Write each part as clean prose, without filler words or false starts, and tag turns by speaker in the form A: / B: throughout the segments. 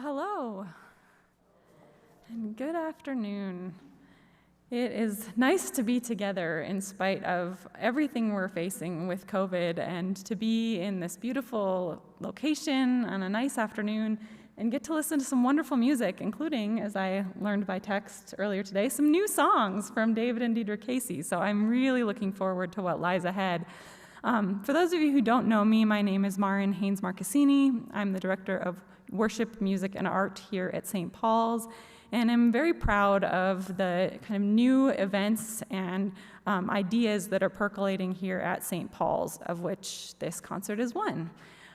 A: Hello, and good afternoon. It is nice to be together in spite of everything we're facing with COVID, and to be in this beautiful location on a nice afternoon and get to listen to some wonderful music, including, as I learned by text earlier today, some new songs from David and Deidre Casey. So I'm really looking forward to what lies ahead. For those of you who don't know me, my name is Marin Haynes-Marcassini. I'm the Director of Worship, Music, and Art here at St. Paul's, and I'm very proud of the kind of new events and ideas that are percolating here at St. Paul's, of which this concert is one.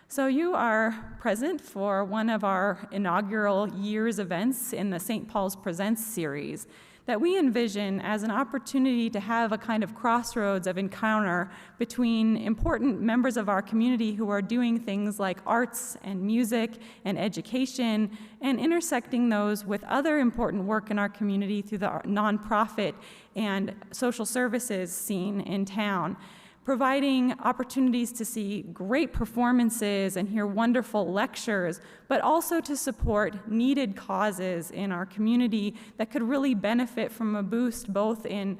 A: So you are present for one of our inaugural year's events in the St. Paul's Presents series that we envision as an opportunity to have a kind of crossroads of encounter between important members of our community who are doing things like arts and music and education, and intersecting those with other important work in our community through the nonprofit and social services scene in town, providing opportunities to see great performances and hear wonderful lectures, but also to support needed causes in our community that could really benefit from a boost both in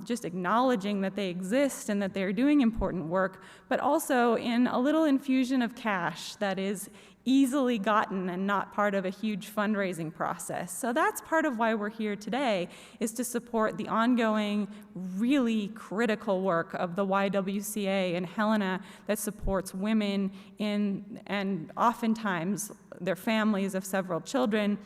A: just acknowledging that they exist and that they're doing important work, but also in a little infusion of cash that is easily gotten and not part of a huge fundraising process. So that's part of why we're here today, is to support the ongoing, really critical work of the YWCA and Helena that supports women in, and oftentimes their families of several children,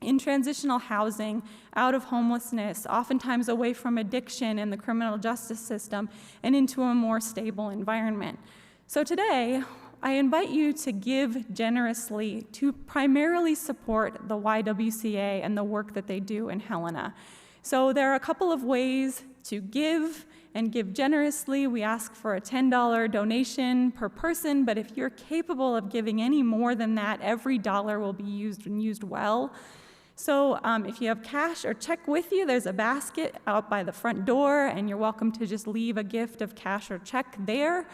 A: in transitional housing, out of homelessness, oftentimes away from addiction in the criminal justice system, and into a more stable environment. So today, I invite you to give generously to primarily support the YWCA and the work that they do in Helena. So there are a couple of ways to give, and give generously. We ask for a $10 donation per person, but if you're capable of giving any more than that, every dollar will be used and used well. So if you have cash or check with you, there's a basket out by the front door, and you're welcome to just leave a gift of cash or check there.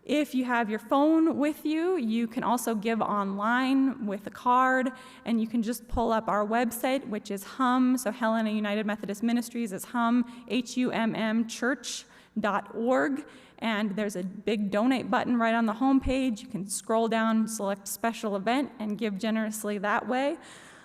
A: If you have your phone with you, you can also give online with a card, and you can just pull up our website, which is HUM, so Helena United Methodist Ministries is HUM, HUMM church.org, and there's a big donate button right on the homepage. You can scroll down, select special event, and give generously that way.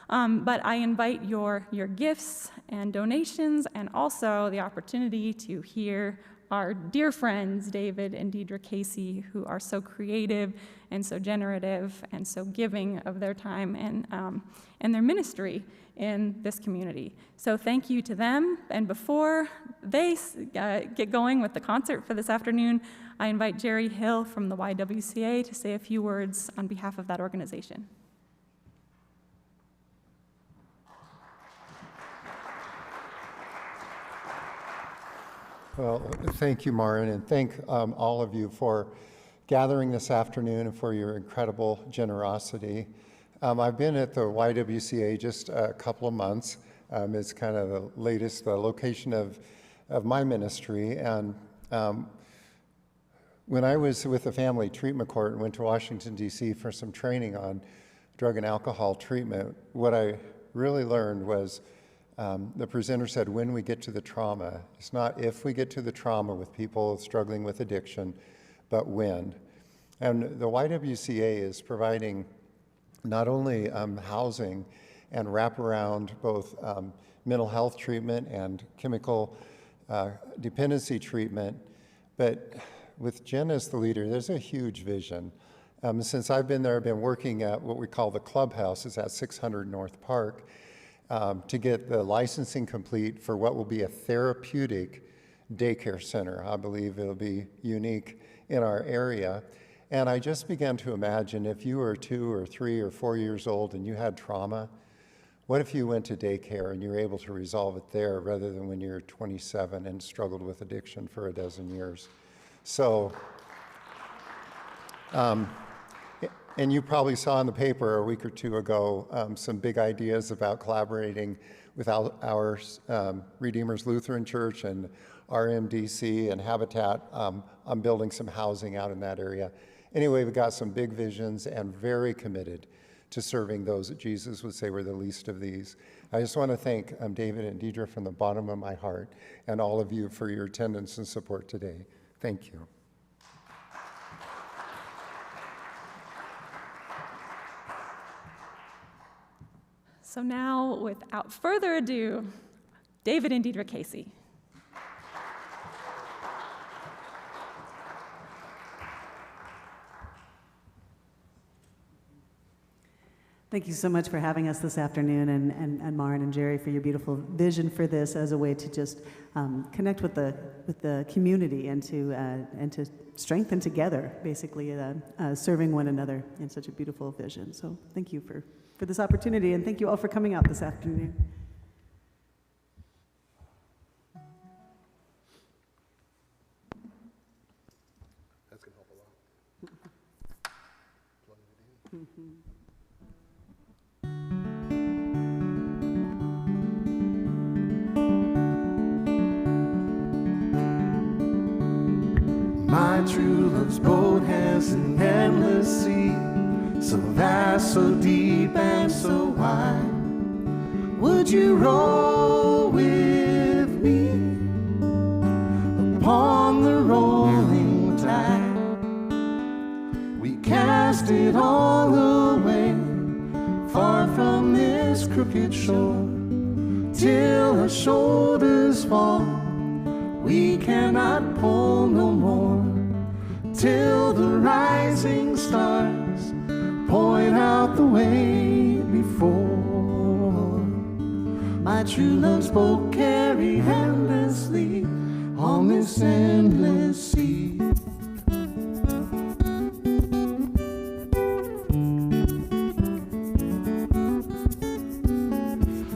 A: But I invite your gifts and donations, and also the opportunity to hear our dear friends, David and Deidre Casey, who are so creative and so generative and so giving of their time and their ministry in this community. So thank you to them. And before they get going with the concert for this afternoon, I invite Jerry Hill from the YWCA to say a few words on behalf of that organization.
B: Well, thank you, Marin, and thank all of you for gathering this afternoon and for your incredible generosity. I've been at the YWCA just a couple of months. It's kind of the latest location of my ministry. And when I was with the Family Treatment Court and went to Washington, D.C. for some training on drug and alcohol treatment, what I really learned was the presenter said, when we get to the trauma. It's not if we get to the trauma with people struggling with addiction, but when. And the YWCA is providing not only housing and wraparound both mental health treatment and chemical dependency treatment, but with Jen as the leader, there's a huge vision. Since I've been there, I've been working at what we call the clubhouse. It's at 600 North Park. To get the licensing complete for what will be a therapeutic daycare center. I believe it'll be unique in our area. And I just began to imagine if you were 2 or 3 or 4 years old and you had trauma, what if you went to daycare and you were able to resolve it there rather than when you're 27 and struggled with addiction for a dozen years? So, and you probably saw in the paper a week or two ago some big ideas about collaborating with our Redeemer's Lutheran Church and RMDC and Habitat on building some housing out in that area. Anyway, we've got some big visions and very committed to serving those that Jesus would say were the least of these. I just want to thank David and Deidre from the bottom of my heart, and all of you for your attendance and support today. Thank you.
A: So now, without further ado, David and Deidre Casey.
C: Thank you so much for having us this afternoon, and Maren and Jerry for your beautiful vision for this as a way to just connect with the community and to strengthen together, basically serving one another in such a beautiful vision. So thank you for this opportunity, and thank you all for coming out this afternoon.
B: That's going to help a lot. Plug it in.
C: Mm-hmm.
D: My true love's boat has an endless sea, so vast, so deep, and so wide. Would you row with me upon the rolling tide? We cast it all away, far from this crooked shore, till our shoulders fall. We cannot pull no more, till the rising stars point out the way before. My true love's boat carried endlessly on this endless sea.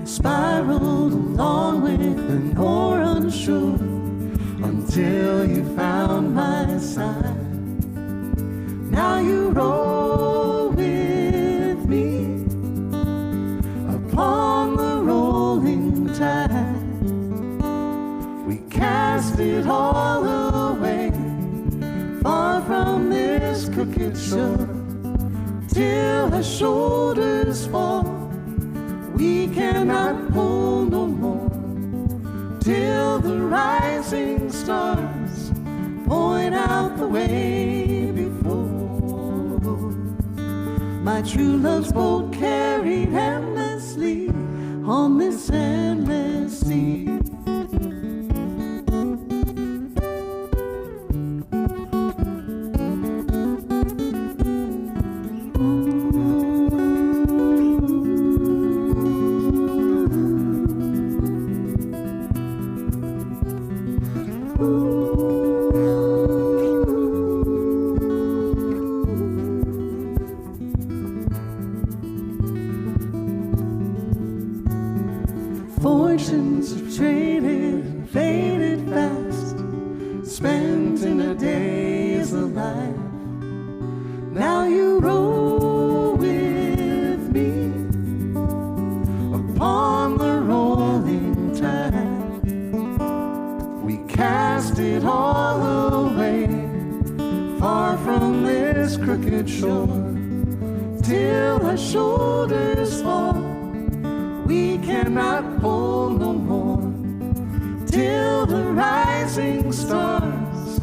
D: Spiraled along with an oar unsure, until you found my side. Now you roll with me upon the rolling tide. We cast it all away, far from this crooked shore, till our shoulders fall. We cannot pull no more, till the rising stars point out the way before. My true love's boat carried endlessly on this endless sea. Fortunes are traded and faded fast, spent in a day's life. Now you roll with me upon the rolling tide. We cast it all away, far from this crooked shore, till our shoulders fall. We cannot pull no more, till the rising stars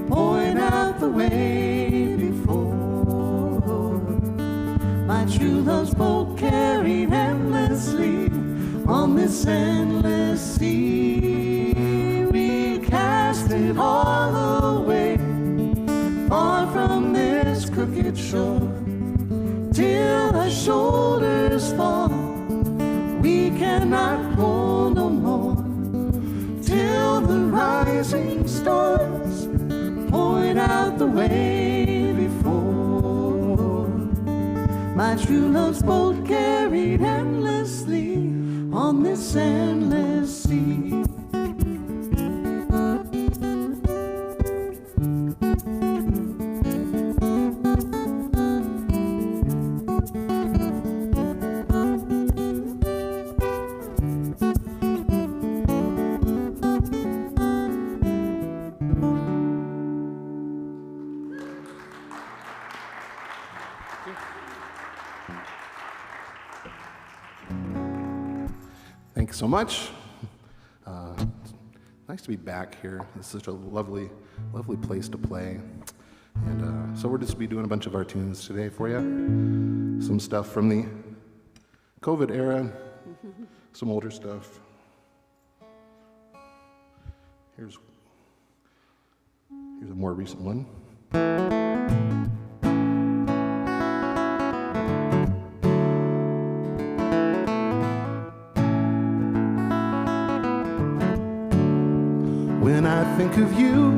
D: point out the way before. My true love's boat carried endlessly on this endless sea. We cast it all away, far from this crooked shore, till our shoulders fall. We cannot pull no more, till the rising stars point out the way before. My true love's boat carried endlessly on this endless sea. Thanks so much. Nice to be back here. It's such a lovely, lovely place to play. And so we'll just be doing a bunch of our tunes today for you. Some stuff from the COVID era, some older stuff. Here's a more recent one. When I think of you,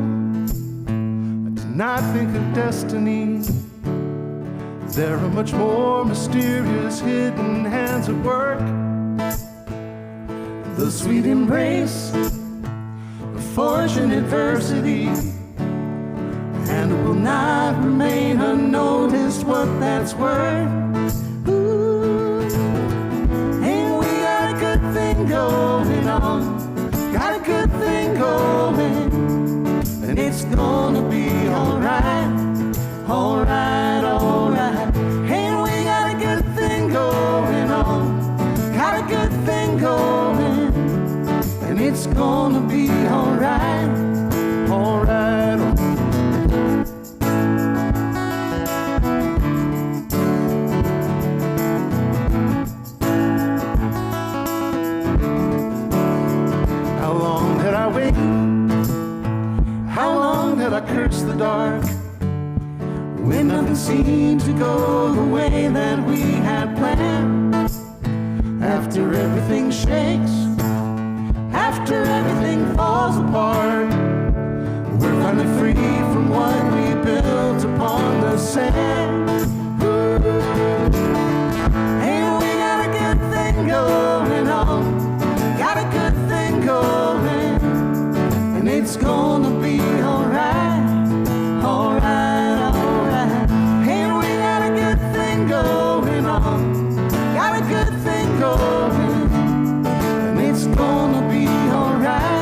D: I do not think of destiny. There are much more mysterious hidden hands at work. The sweet embrace of fortune adversity, and it will not remain unnoticed what that's worth. Ooh, and we got a good thing going on. Got a good thing going, and it's gonna be alright, alright, alright. And we got a good thing going on, got a good thing going, and it's gonna be alright, alright, alright. How long did I curse the dark when nothing seemed to go the way that we had planned? After everything shakes, after everything falls apart, we're finally free from what we built upon the sand. Ooh. And we got a good thing going on, got a good thing going, and it's gonna be alright, alright, alright. And we got a good thing going on, got a good thing going, and it's gonna be alright.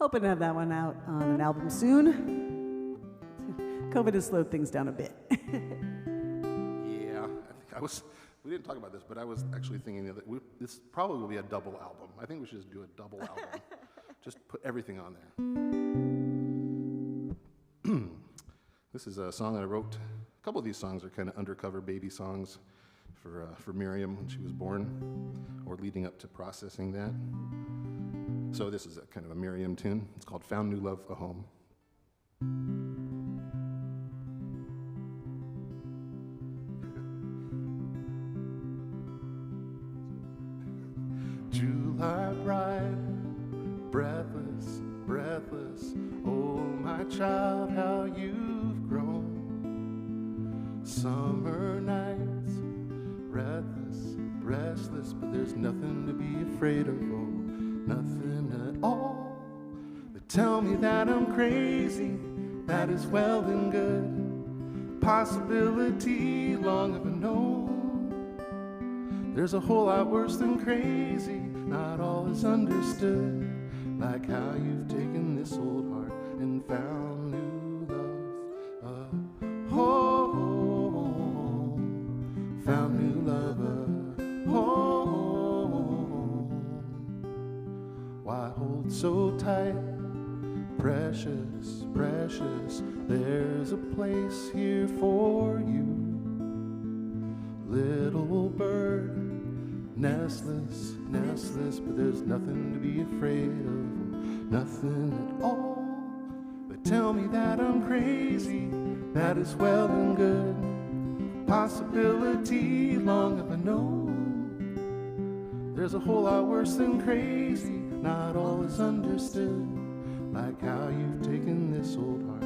C: Hoping to have that one out on an album soon. COVID has slowed things down a bit.
D: Yeah, we didn't talk about this, but I was actually thinking that this probably will be a double album. I think we should just do a double album. Just put everything on there. This is a song that I wrote. A couple of these songs are kind of undercover baby songs for Miriam when she was born, or leading up to processing that. So this is a kind of a Miriam tune. It's called Found New Love, a Home. July bride, breathless, breathless. Oh, my child, how you've grown. Summer nights, breathless, restless, but there's nothing to be afraid of, oh, nothing at all. They tell me that I'm crazy, that is well and good. Possibility long have I known. There's a whole lot worse than crazy, not all is understood. Like how you've taken this old heart and found new love. Oh, found new love. Oh, why hold so tight? Precious, precious, there's a place here for you. Little bird, nestless, nestless, but there's nothing to be afraid of, nothing at all. They tell me that I'm crazy, that is well and good. Possibility long have I known. There's a whole lot worse than crazy, not all is understood. Like how you've taken this old heart,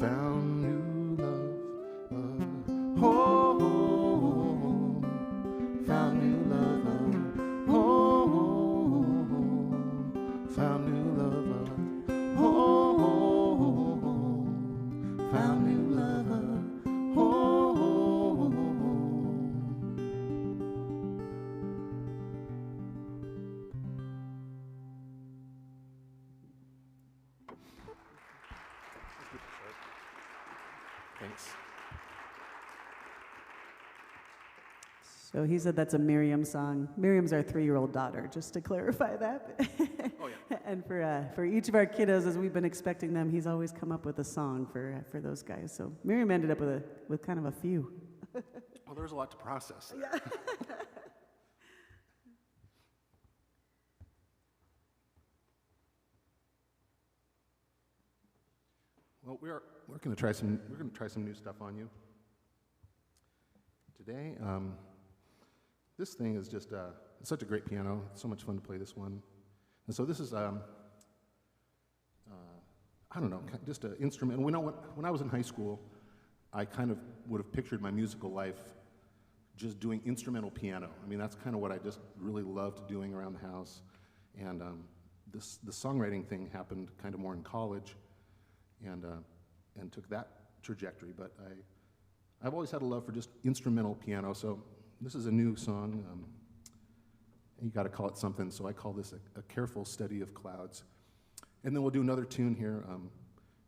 D: found new love. Oh, found new love. Oh, found new love. Oh, found new love. Oh. Thanks.
C: So he said that's a Miriam song. Miriam's our 3-year-old daughter, just to clarify that.
D: Oh, yeah.
C: And for each of our kiddos, as we've been expecting them, he's always come up with a song for those guys. So Miriam ended up with kind of a few.
D: Well, there's a lot to process there.
C: Yeah.
D: Well, we're going to try some new stuff on you today. This thing is just it's such a great piano. It's so much fun to play this one. And so this is I don't know, just an instrument. When I was in high school, I kind of would have pictured my musical life just doing instrumental piano. I mean, that's kind of what I just really loved doing around the house. And the songwriting thing happened kind of more in college, and took that trajectory. But I've always had a love for just instrumental piano. So this is a new song. You got to call it something. So I call this a careful study of clouds. And then we'll do another tune here,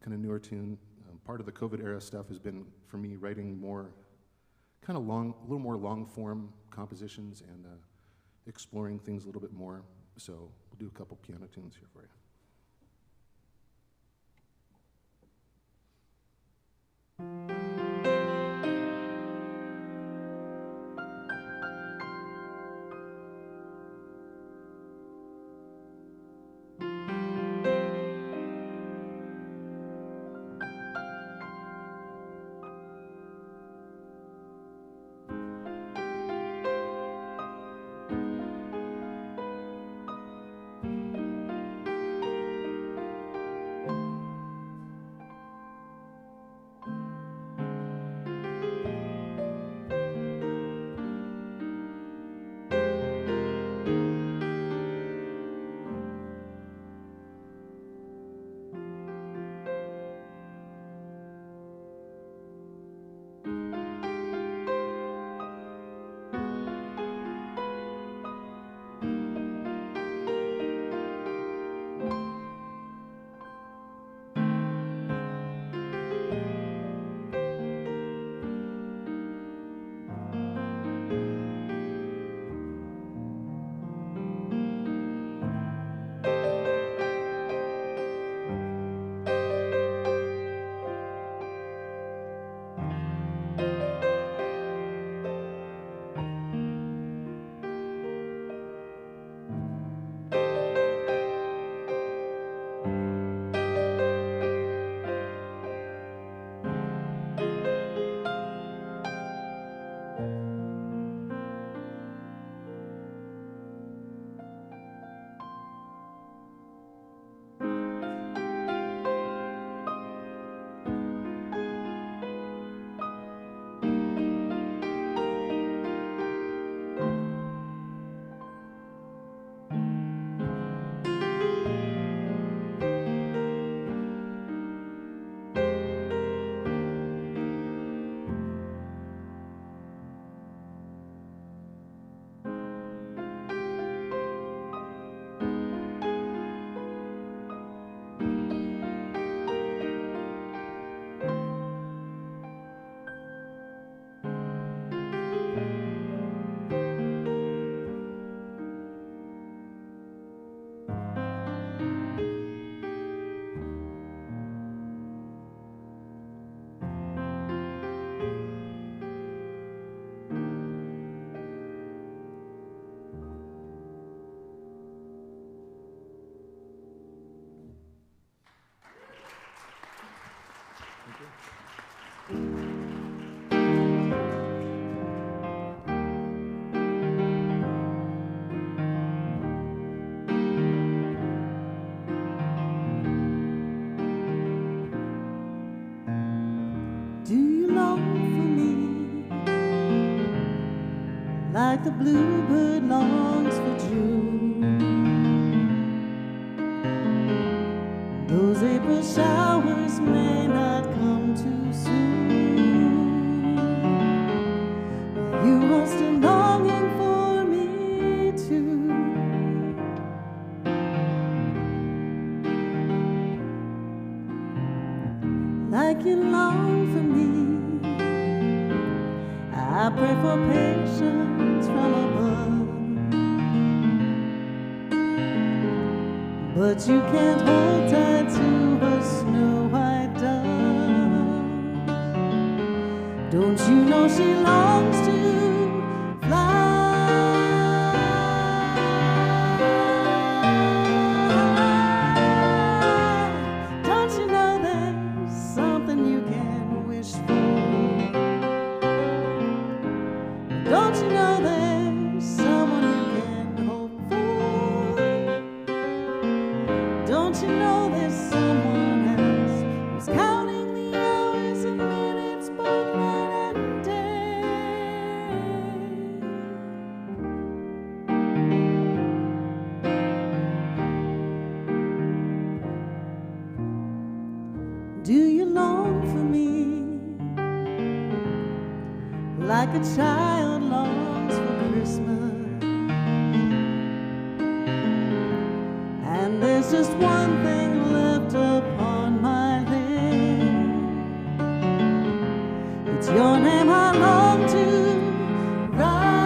D: kind of newer tune. Part of the COVID era stuff has been for me writing more, kind of a little more long form compositions and exploring things a little bit more. So we'll do a couple piano tunes here for you.
C: like the bluebird longs for June. Those April showers may not come too soon. You are still longing for me too. Like you long for me, I pray for patience from above. But you can't hold tight to a snow white dove. Don't you know she longs to fly? Don't you know there's something you can wish for? Don't you know there's someone you can hope for? Don't you know there's someone else who's counting the hours and minutes both night and day? Do you long for me like a child longs for Christmas? And there's just one thing left upon my lips. It's your name I long to write.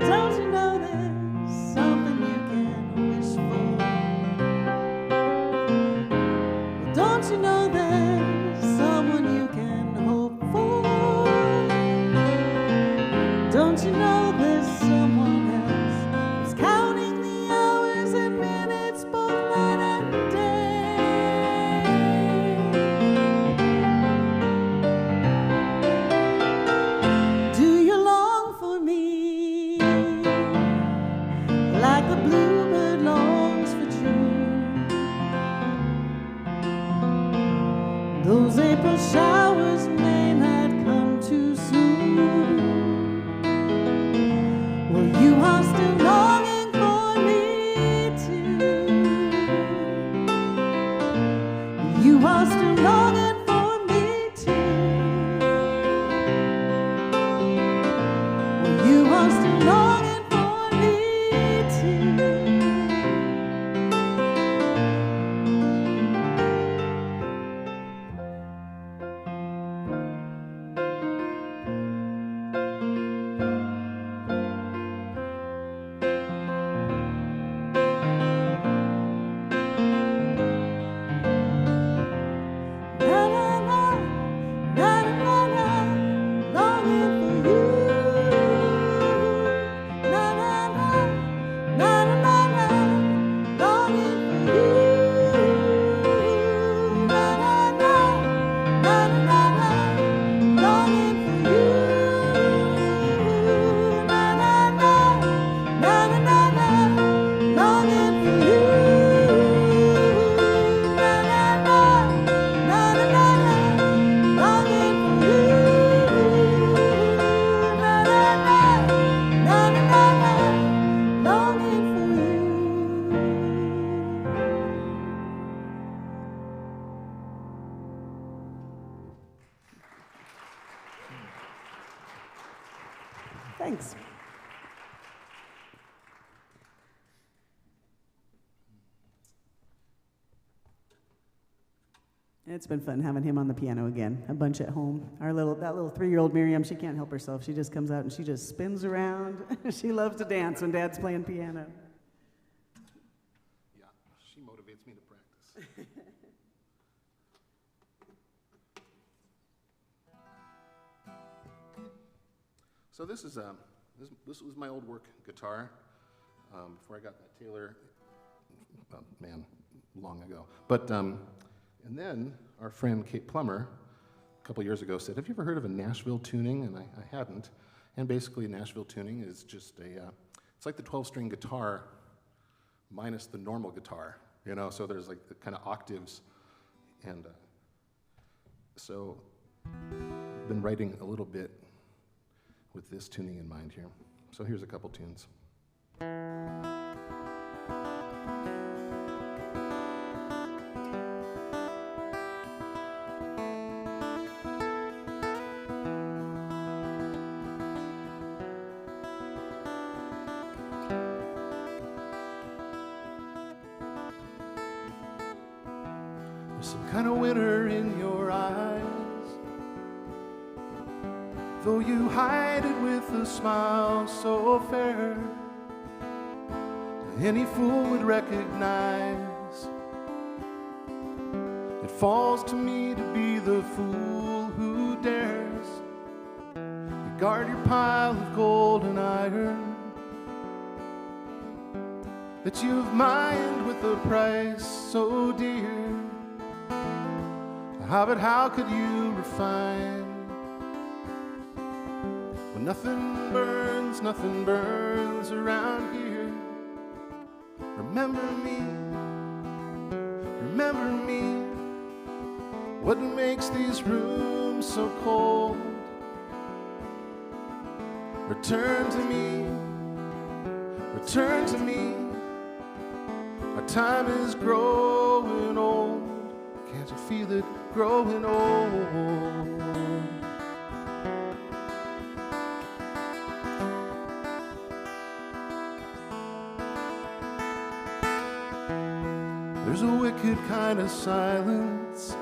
C: Don't you know there's something you can wish for? Don't you know there's someone you can hope for? Don't you know there's someone else who's counting the hours and minutes both night and day? Do you long for me like the bluebird longs for June? Those April showers may not come too soon. Well, you are still longing for me too. You are still longing for me too. Well, you are still longing for me too. Thanks. It's been fun having him on the piano again, a bunch at home. That little 3-year-old Miriam, she can't help herself. She just comes out and she just spins around. She loves to dance when Dad's playing piano.
D: Yeah, she motivates me to practice. So this is this was my old work guitar before I got that Taylor, long ago. But and then our friend Kate Plummer, a couple years ago, said, "Have you ever heard of a Nashville tuning?" And I hadn't. And basically, Nashville tuning is just it's like the 12-string guitar minus the normal guitar, you know. So there's like the kind of octaves, and
E: So I've been writing a little bit with this tuning in mind here. So here's a couple tunes.
D: There's some kind of winter in your eyes, though you hide it with a smile so fair, any fool would recognize. It falls to me to be the fool who dares to guard your pile of gold and iron that you've mined with a price so dear. But how could you refine when nothing burns around here? Remember me, what makes these rooms so cold? Return to me, our time is growing old. Can't you feel it growing old? There's a wicked kind of silence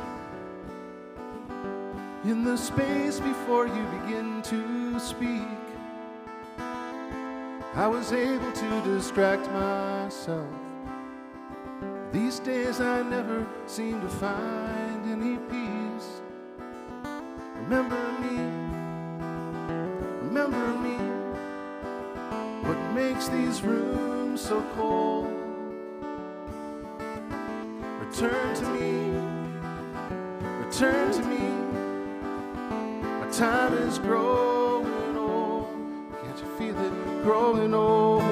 D: in the space before you begin to speak. I was able to distract myself. These days I never seem to find any peace. Remember me, what makes these rooms so cold? Return to me, our time is growing old. Can't you feel it growing old?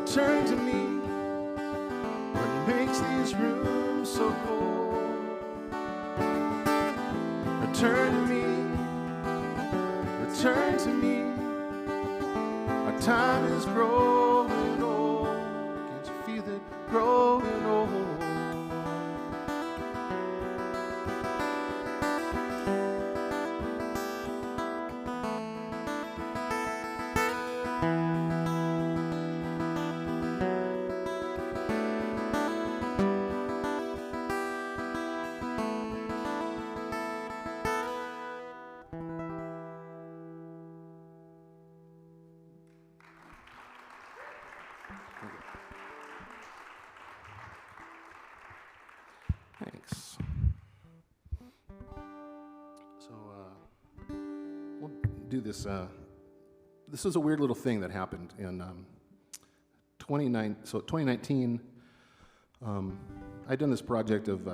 D: Return to me, what makes these rooms so cold? Return to me, our time is growing old. Can't you feel it growing old?
E: Thanks. So we'll do this. This is a weird little thing that happened in 2019. I'd done this project of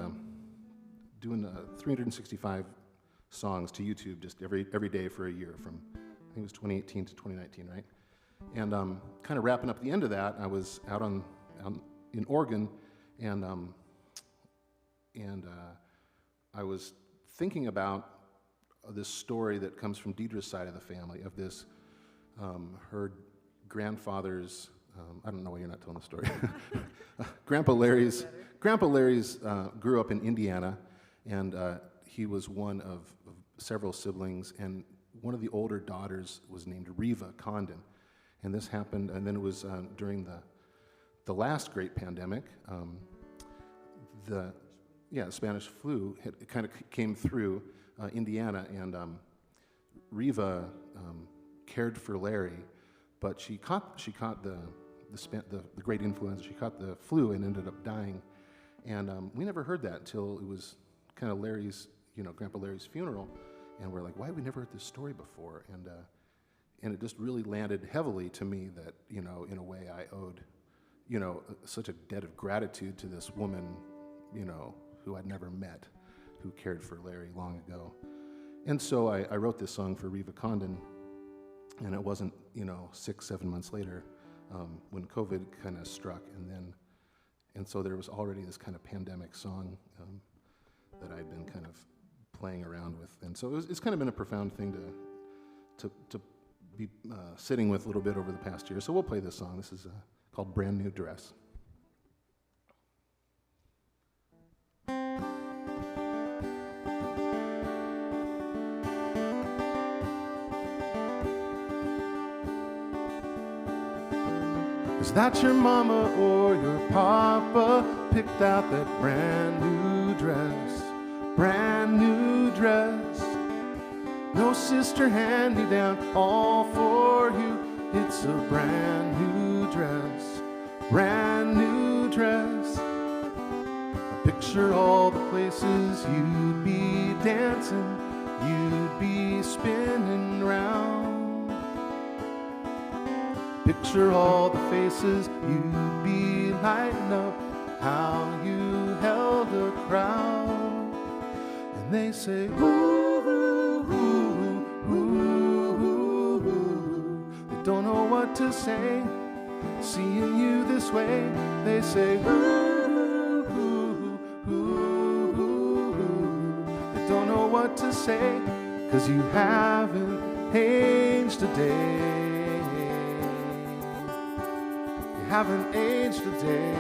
E: doing 365 songs to YouTube just every day for a year from, I think it was 2018 to 2019, right? And kind of wrapping up the end of that, I was out in Oregon, and I was thinking about this story that comes from Deidre's side of the family, of this, her grandfather's, I don't know why you're not telling the story. Grandpa Larry's grew up in Indiana, and he was one of several siblings, and one of the older daughters was named Reva Condon. And this happened, and then it was during the last great pandemic, the Spanish flu kind of came through Indiana, and Reva cared for Larry, but she caught the great influenza. She caught the flu and ended up dying, and we never heard that until it was kind of Larry's, Grandpa Larry's funeral, and we're like, why have we never heard this story before? And it just really landed heavily to me that, you know, in a way I owed, you know, such a debt of gratitude to this woman, you know, who I'd never met, who cared for Larry long ago. And so I wrote this song for Reva Condon, and it wasn't, you know, 6-7 months later when COVID kind of struck, and so there was already this kind of pandemic song that I'd been kind of playing around with, and so it's kind of been a profound thing to be sitting with a little bit over the past year. So we'll play this song. This is called Brand New Dress.
D: Is that your mama or your papa picked out that brand new dress? Brand new dress. No sister hand-me-down, all for you. It's a brand new dress. Brand new dress. I picture all the places you'd be dancing, you'd be spinning round. Picture all the faces you'd be lighting up, how you held a crowd. And they say, ooh, ooh, ooh, ooh, ooh. They don't know what to say, seeing you this way. They say, ooh, ooh, ooh, ooh, ooh. They don't know what to say, 'cause you haven't aged a day. Haven't aged a day.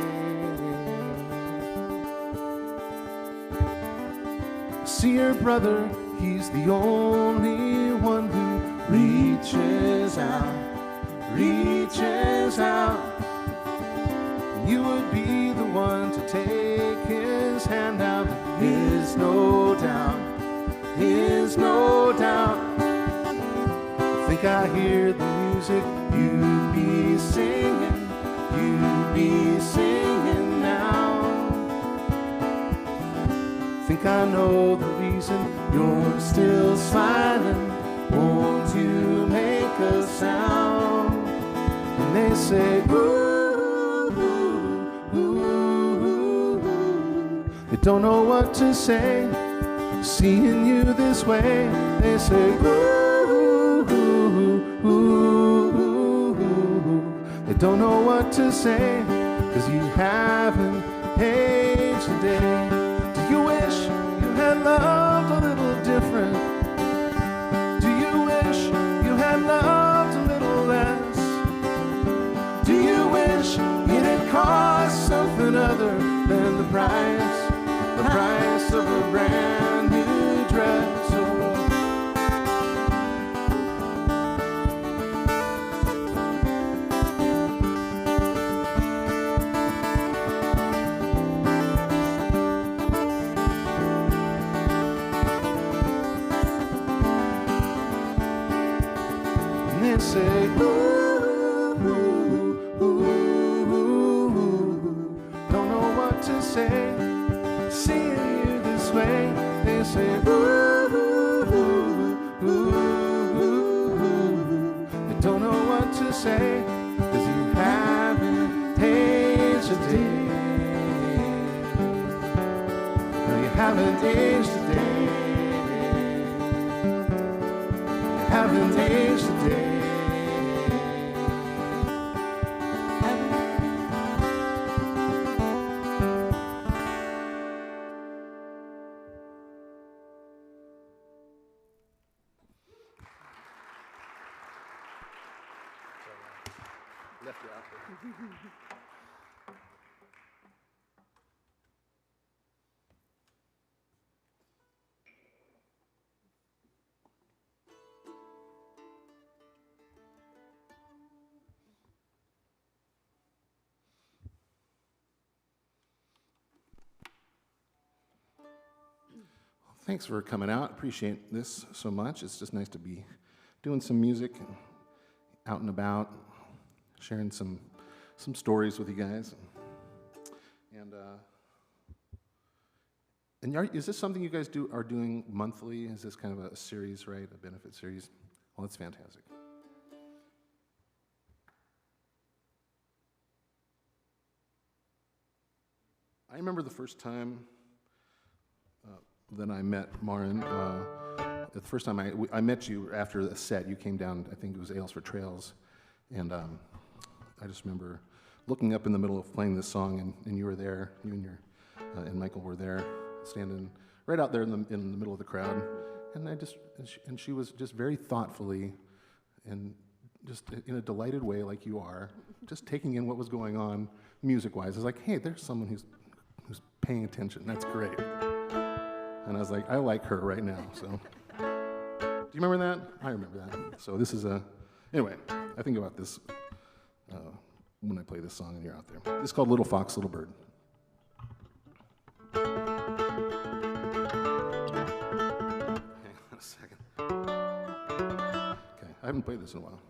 D: See your brother, he's the only one who reaches out, reaches out. You would be the one to take his hand out. There's no doubt, there's no doubt. I think I hear the music you'd be singing. You'd be singing now. Think I know the reason you're still smiling. Won't you make a sound? And they say, ooh, ooh, ooh, ooh. They don't know what to say, seeing you this way. They say, ooh, ooh, ooh, ooh. They don't know what to say, 'cause you haven't aged a day. Do you wish you had loved a little different? Do you wish you had loved a little less? Do you wish it had cost something other than the price of a brand new dress? Say, ooh, ooh, ooh, ooh. Don't know what to say, seeing you this way. They say, ooh, ooh, ooh, ooh. They don't know what to say, 'cause you haven't aged a day. No, you haven't aged a day. You haven't aged a day.
E: Left you out there. Thanks for coming out. Appreciate this so much. It's just nice to be doing some music and out and about, sharing some stories with you guys. And is this something you guys are doing monthly? Is this kind of a series, right? A benefit series? Well, that's fantastic. I remember the first time that I met Maren. The first time I met you after a set, you came down, I think it was Ales for Trails, and I just remember looking up in the middle of playing this song, and you were there, you and and Michael were there, standing right out there in the middle of the crowd, and she was just very thoughtfully and just in a delighted way, like you are, just taking in what was going on music-wise. It's like, hey, there's someone who's paying attention. That's great. And I was like, I like her right now. So, do you remember that? I remember that. So this is anyway. I think about this when I play this song and you're out there. This is called Little Fox, Little Bird. Hang on a second. Okay, I haven't played this in a while.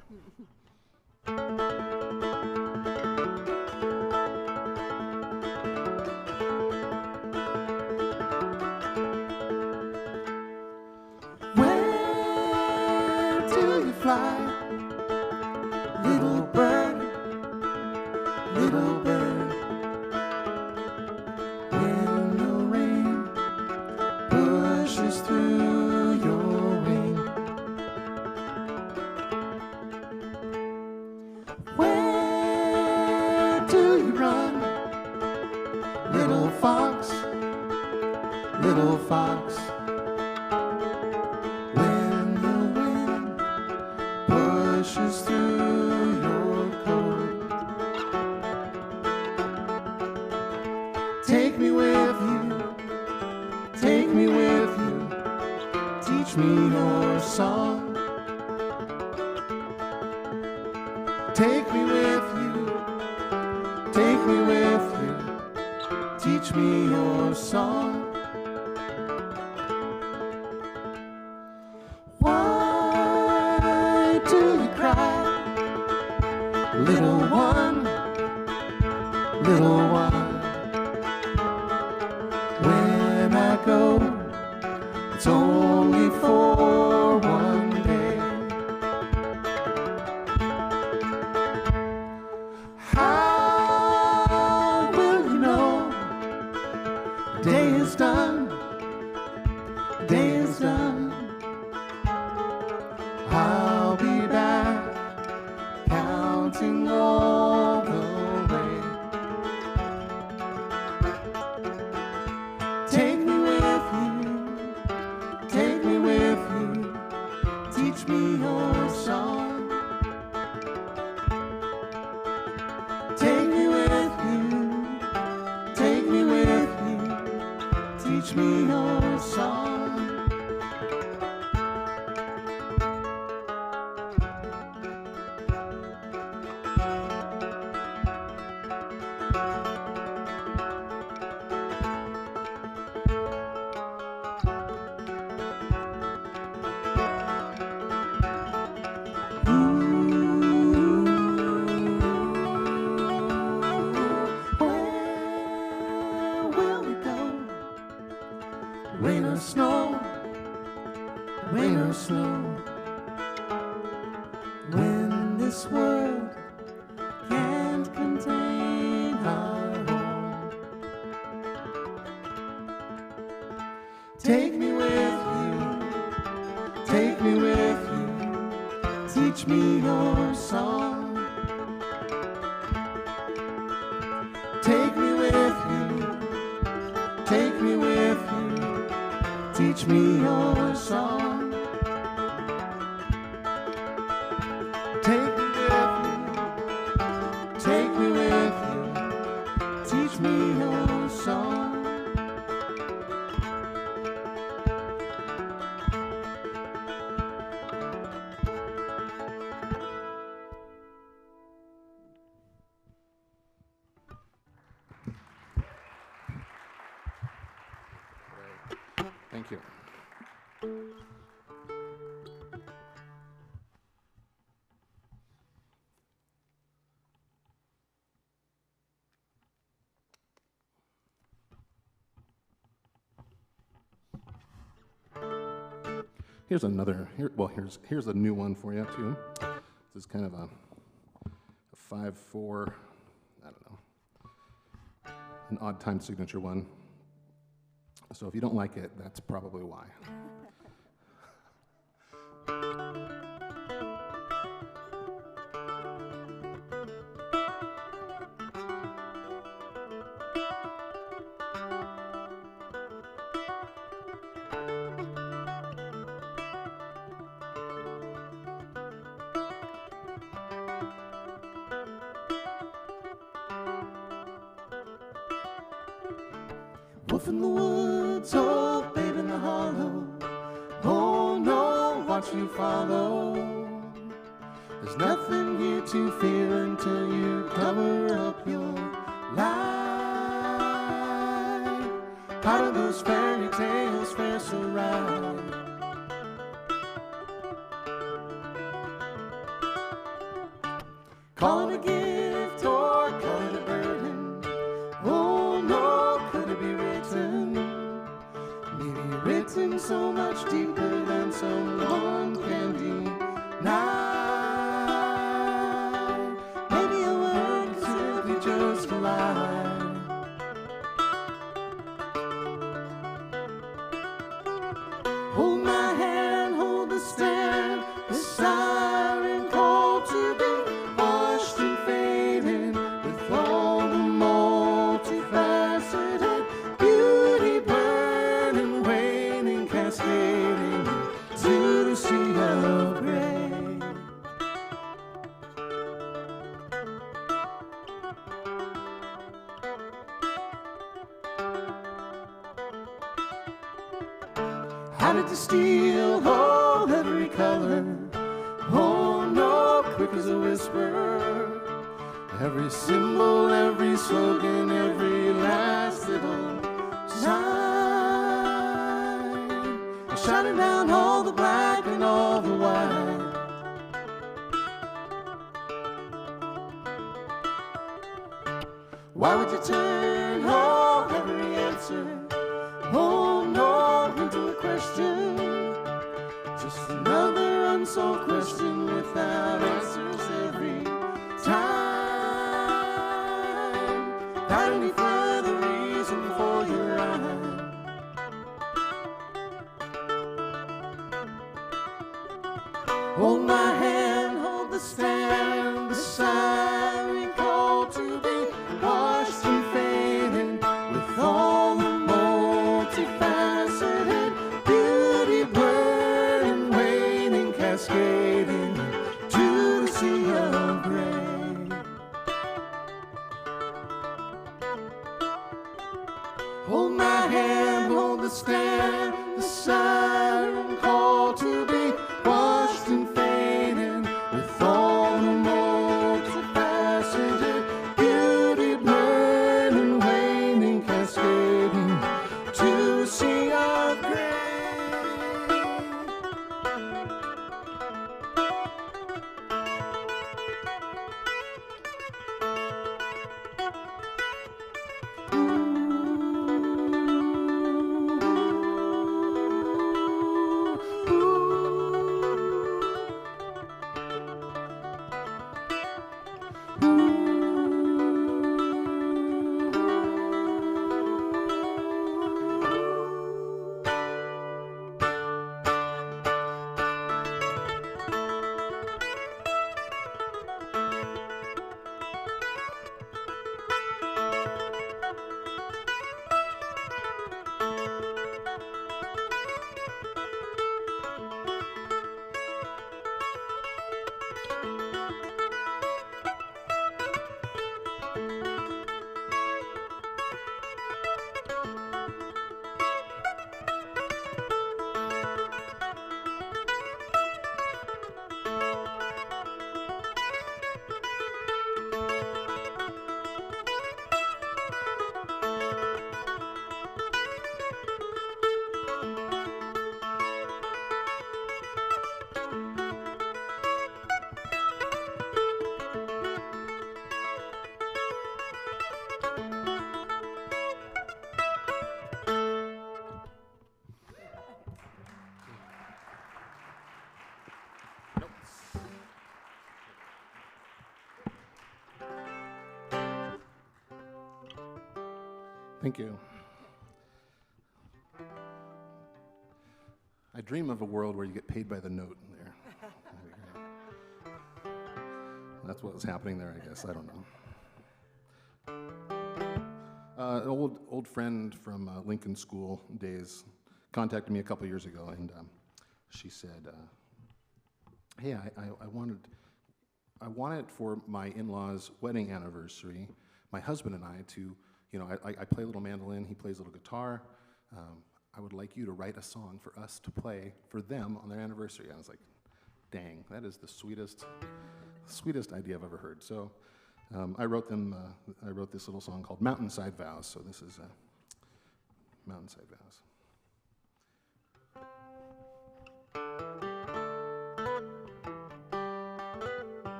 D: Where do you fly, little bird, little bird? When the rain pushes through your wing, where do you run, little fox, little fox? When the wind pushes through your coat, take me with you, take me with you, teach me your song. Take me with you, take me with you, teach me your song. Why do you cry, little one, little one? When I go, it's only for one day. How will you know the day is done, the day is done? I'll be back, counting all the way. Take me with you, take me with you, teach me your song. Take me with you, take me with you, teach me your song. Where will you go? Rain or snow, rain or snow. When this world can't contain our home, take me with you, take me with you, teach me your song. Take me with you, take me with you, teach me your song. Take me with you, take me with you, teach me your song.
E: Thank you. Here's another. Here's a new one for you too. This is kind of a 5/4. I don't know. an odd time signature one. So if you don't like it, that's probably why.
D: Wolf in the woods, oh, babe in the hollow. Oh no, watch you follow. There's nothing here to fear until you cover up your light. Part of those fairy tales, fair so right. Call it a gift or call it a burden. Oh no, could it be written? Maybe written so much deeper than someone can deny. Maybe a word is simply just a lie. Hold my hand, hold the stand, the siren call to be washed and faded with all the multifaceted beauty burning, waning, cascading to the sea of gray. How did you steal all every color? Oh no, quick as a whisper. Every symbol, every slogan, every last little sign. Shouting down all the black and all the white. Why would you turn oh every answer? Oh no, into a question. Just another unsolved question without answers every time. Without any further reason for your rhyme. Hold my hand, hold the stand, the siren call to be washed and faded with all the multifaceted beauty burning, waning, cascading to the sea of gray. Hold my hand, hold the stand, the siren call to be washed and faded with all the multifaceted beauty burning, waning, cascading to a sea of gray. Ooh, ooh.
E: Thank you. I dream of a world where you get paid by the note there. That's what was happening there, I guess. I don't know. An old friend from Lincoln School days contacted me a couple years ago, and she said, hey, I wanted for my in-laws' wedding anniversary, my husband and I to, I play a little mandolin, he plays a little guitar. I would like you to write a song for us to play for them on their anniversary. And I was like, dang, that is the sweetest idea I've ever heard. So I wrote this little song called Mountainside Vows. So this is Mountainside Vows.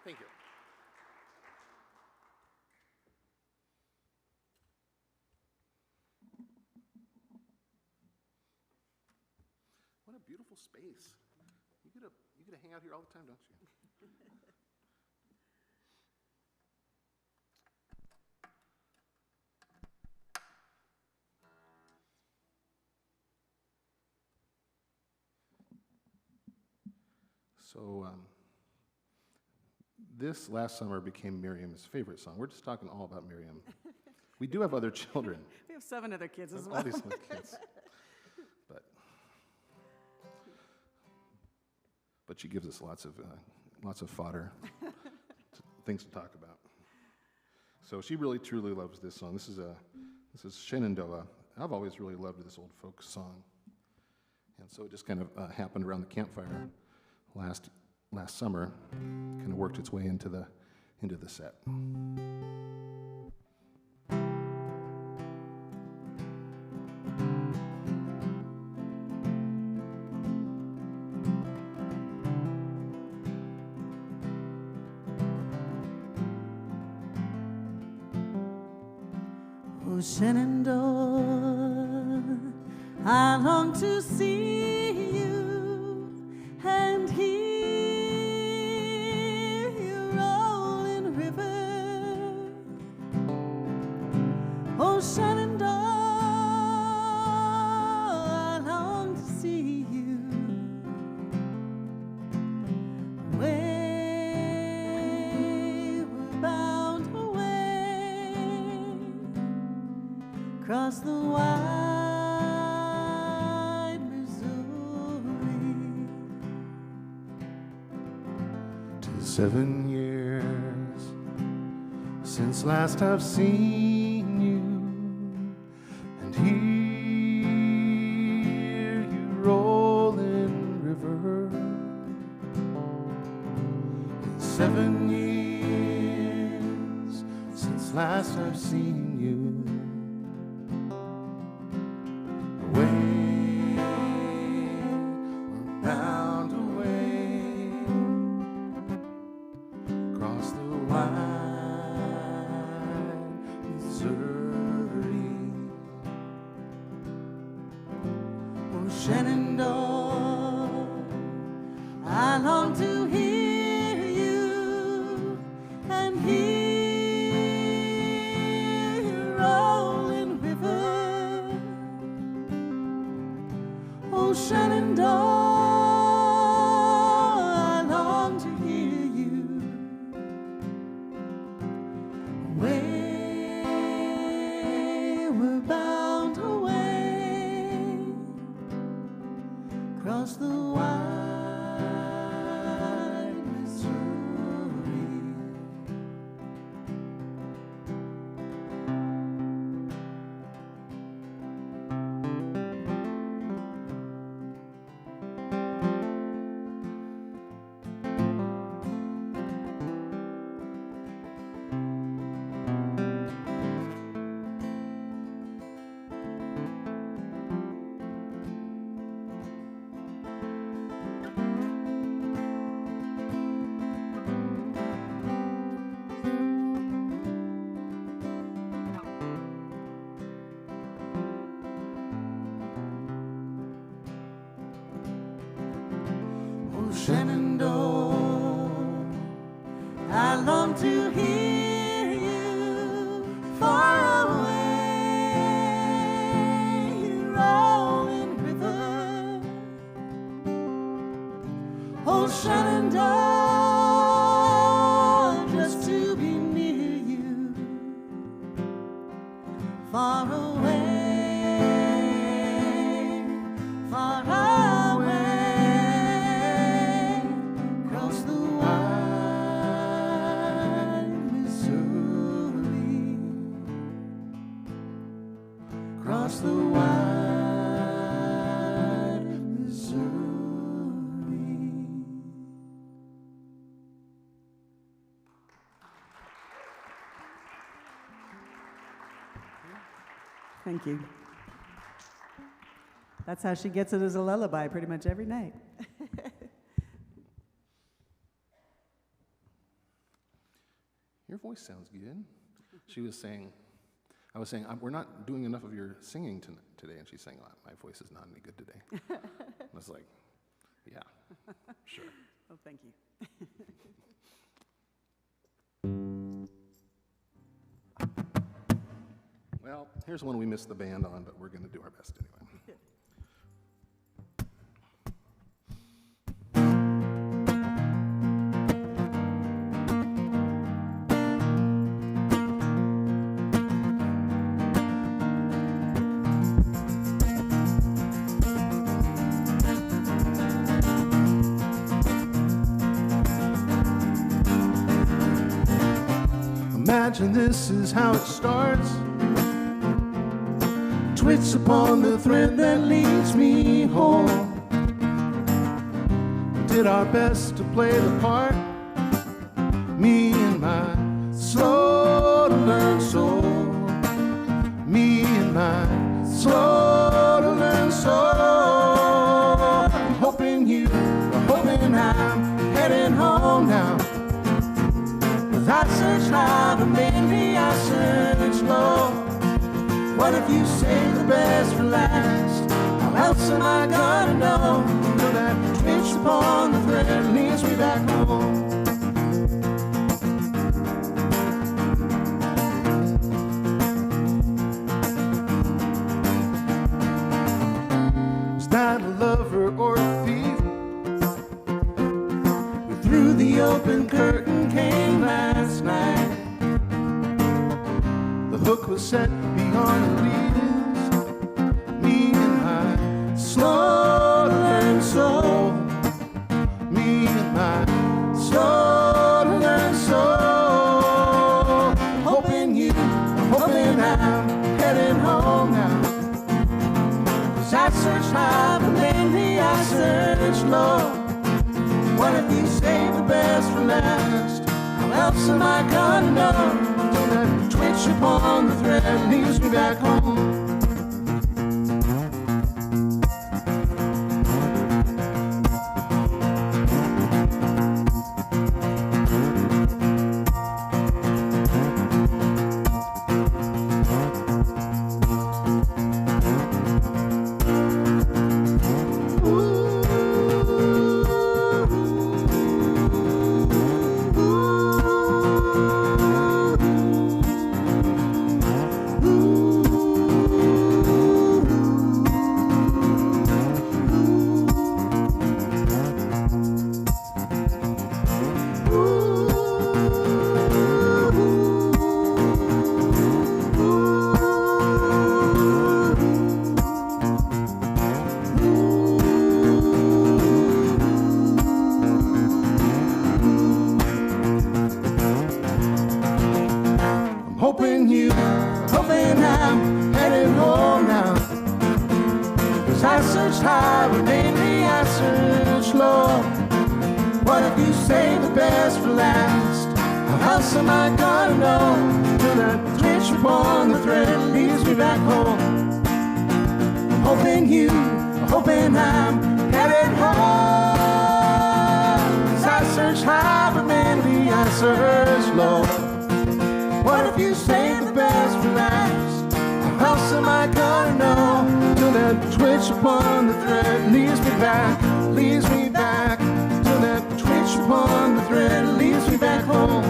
E: Thank you. What a beautiful space. You get to hang out here all the time, don't you? So this last summer became Miriam's favorite song. We're just talking all about Miriam. We do have other children.
C: We have 7 other kids as
E: All
C: well.
E: these little kids. But she gives us lots of fodder, things to talk about. So she really truly loves this song. This is Shenandoah. I've always really loved this old folk song, and so it just kind of happened around the campfire last summer. Kind of worked its way into the set.
C: Oh, Shenandoah, I long to see you and hear across the wide Missouri.
D: 7 years since last I've seen you, and hear you rolling river. 7 years since last I've seen you. Away, we're bound away, across the wide Missouri. Oh, Shenandoah, I long to hear you and hear your rolling river. Oh, Shenandoah, I long to hear you. Away, we're bound away, across the wide Missouri. Oh, Shenandoah, I long to hear you far away, rolling river. Oh, Shenandoah, just to be near you, far away, far away, across the wide Missouri, across the wide Missouri. Thank you. That's how she gets it as a lullaby pretty much every night.
E: Your voice sounds good. She was saying, I was saying, we're not doing enough of your singing today. And she's saying, my voice is not any good today. I was like, yeah, sure.
C: Oh, thank you.
E: Well, here's one we missed the band on, but we're going to do our best anyway.
D: Imagine this is how it starts. Twitch upon the thread that leads me home. We did our best to play the part, me and my slow to learn soul. Me and my slow to learn soul. I'm hoping you are hoping I'm heading home now. I search high, but mainly I search low. What if you save the best for last? How else am I gonna know? Till that twitch upon the thread leads me back home. Is that a lover or a thief? Who through the open curtain came last night? The hook was set beyond a lead. searched high, but mainly I searched low. What if you save the best for last? How else am I gonna know? Till that twitch upon the thread leaves me back home. Hoping I'm headed home now. 'Cause I searched high, but mainly I searched low. What if you save the best for last? How else am I gonna know? Till that twitch upon the thread leads me back home. I'm hoping I'm headed home. 'Cause I searched high, but mainly I searched low. What if you save the best for last? How else am I gonna know? Till that twitch upon the thread leads me back. Till that twitch upon the thread leads me back home.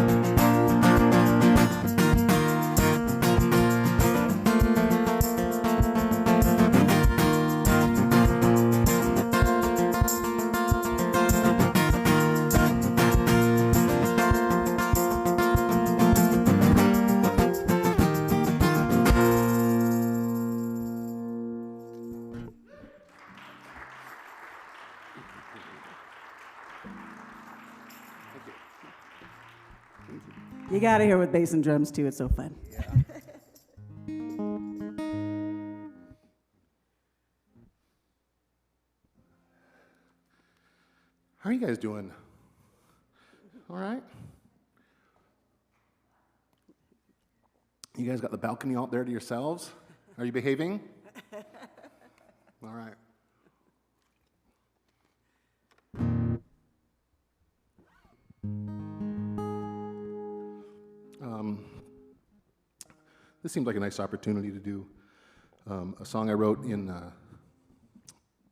C: You got to hear with bass and drums too. It's so fun.
E: How are you guys doing? All right? You guys got the balcony out there to yourselves? Are you behaving? All right. This seemed like a nice opportunity to do a song I wrote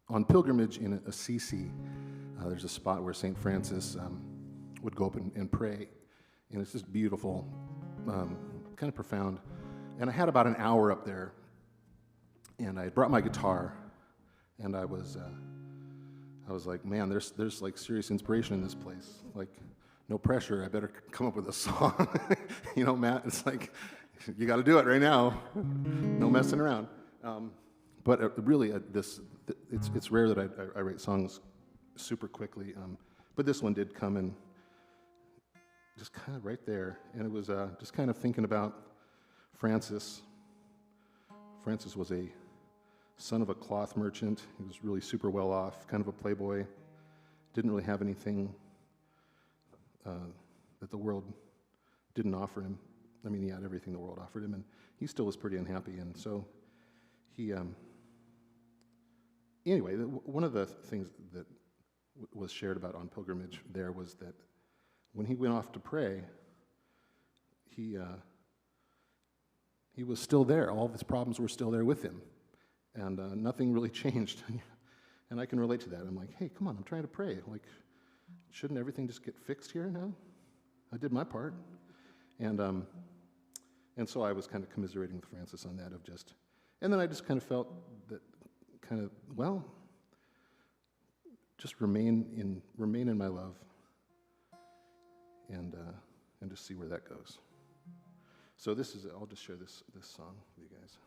E: on pilgrimage in Assisi. There's a spot where St. Francis would go up and pray, and it's just beautiful, kind of profound. And I had about an hour up there, and I brought my guitar, and I was like, man, there's like serious inspiration in this place. Like, no pressure. I better come up with a song. You know, Matt, it's like, you got to do it right now. No messing around. But really, it's rare that I write songs super quickly. But this one did come in just kind of right there. And it was just kind of thinking about Francis. Francis was a son of a cloth merchant. He was really super well off, kind of a playboy. Didn't really have anything that the world didn't offer him. I mean, he had everything the world offered him, and he still was pretty unhappy. And so he, anyway, one of the things that was shared about on pilgrimage there was that when he went off to pray, he was still there. All of his problems were still there with him, and nothing really changed. And I can relate to that. I'm like, hey, come on, I'm trying to pray. Like, shouldn't everything just get fixed here now? I did my part. And so I was kind of commiserating with Francis on that and then I just kind of felt that just remain in my love and just see where that goes. So I'll just share this song with you guys.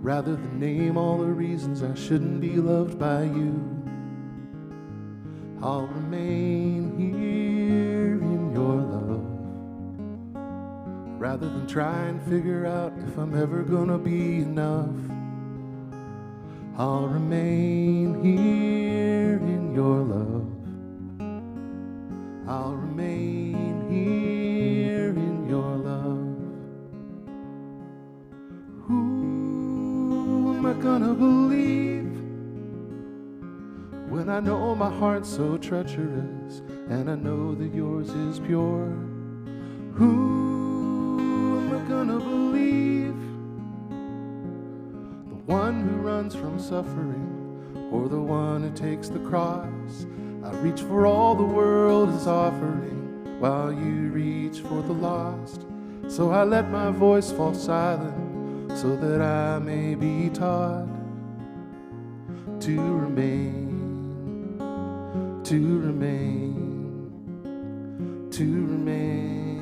D: Rather than name all the reasons I shouldn't be loved by you, I'll remain here in your love, rather than try and figure out if I'm ever gonna be enough. I'll remain here in your love. I'll remain here in your love. Who am I gonna believe when I know my heart's so treacherous and I know that yours is pure? Who am I gonna believe? The one who runs from suffering or the one who takes the cross? I reach for all the world is offering while you reach for the lost. So I let my voice fall silent so that I may be taught to remain, to remain, to remain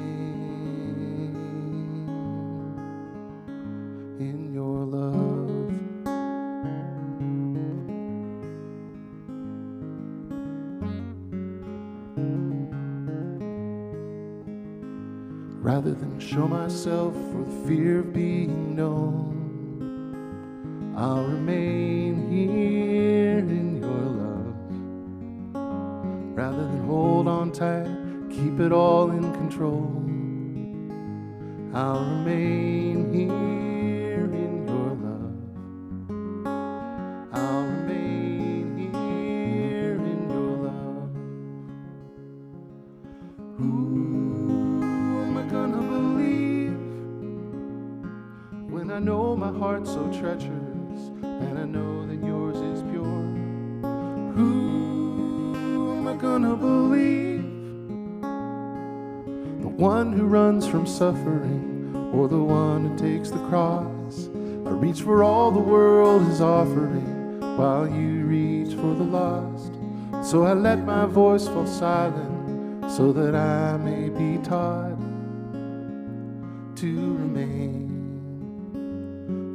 D: in your love. Rather than show myself for the fear of being known, I'll remain here in your love. Rather than hold on tight, keep it all in control, I'll remain here in your love. I'll remain here in your love. Who am I gonna believe when I know my heart's so treacherous and I know that yours is pure? Who am I gonna believe? The one who runs from suffering or the one who takes the cross? I reach for all the world is offering while you reach for the lost. So I let my voice fall silent so that I may be taught to remain,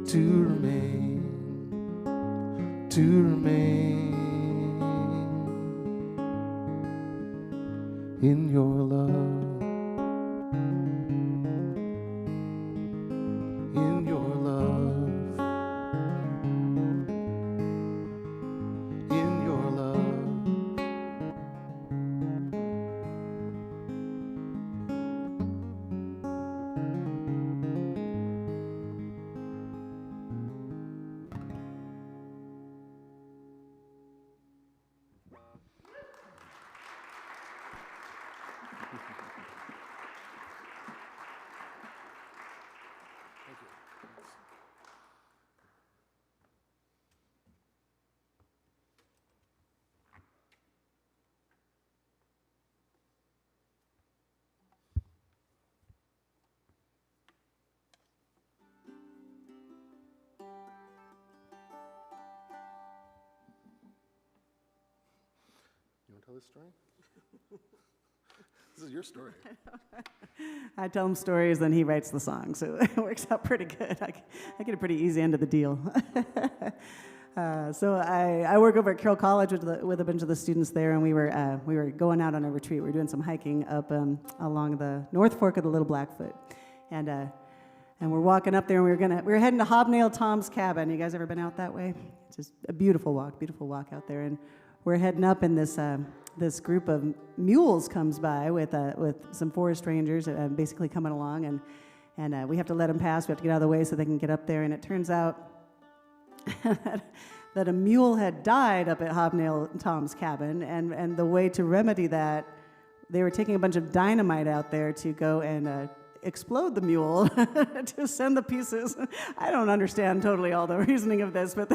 D: to remain, to remain in your love. In your love. In your love. You want to tell this story? This is your story.
C: I tell him stories, then he writes the song, so it works out pretty good. I get a pretty easy end of the deal. So I work over at Carroll College with a bunch of the students there, and we were going out on a retreat. We were doing some hiking up along the North Fork of the Little Blackfoot, and we're walking up there, and we were heading to Hobnail Tom's cabin. You guys ever been out that way? It's just a beautiful walk out there, and we're heading up, and this group of mules comes by with some forest rangers, basically coming along, and we have to let them pass. We have to get out of the way so they can get up there. And it turns out that a mule had died up at Hobnail Tom's cabin, and the way to remedy that, they were taking a bunch of dynamite out there to go and explode the mule to send the pieces. I don't understand totally all the reasoning of this, but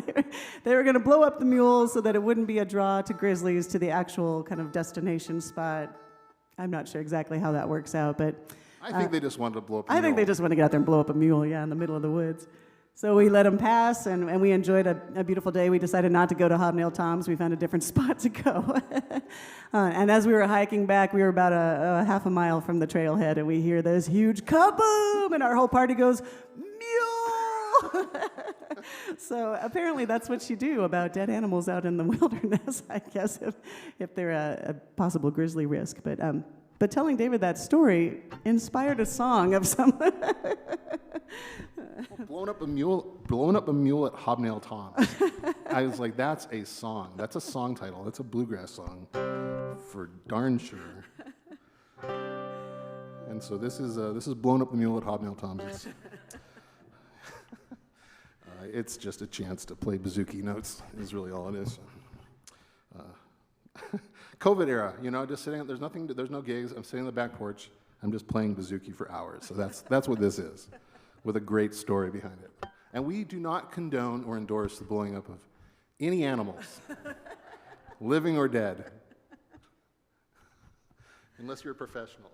C: they were going to blow up the mule so that it wouldn't be a draw to grizzlies to the actual kind of destination spot. I'm not sure exactly how that works out, but
E: I think they just wanted to blow up a
C: I think they
E: mule.
C: just want to get out there and blow up a mule, in the middle of the woods. So we let them pass, and we enjoyed a beautiful day. We decided not to go to Hobnail Tom's. We found a different spot to go. And as we were hiking back, we were about a half a mile from the trailhead, and we hear this huge kaboom, and our whole party goes, mule! So apparently that's what you do about dead animals out in the wilderness, I guess, if they're a possible grizzly risk. But telling David that story inspired a song of some.
E: Blowing up a mule at Hobnail Tom's. I was like, that's a song. That's a song title. That's a bluegrass song, for darn sure. And so this is blowing up the mule at Hobnail Tom's. It's just a chance to play bouzouki notes. Is really all it is. COVID era, just sitting. There's no gigs. I'm sitting on the back porch. I'm just playing bouzouki for hours. So that's what this is, with a great story behind it. And we do not condone or endorse the blowing up of any animals, living or dead, unless you're a professional.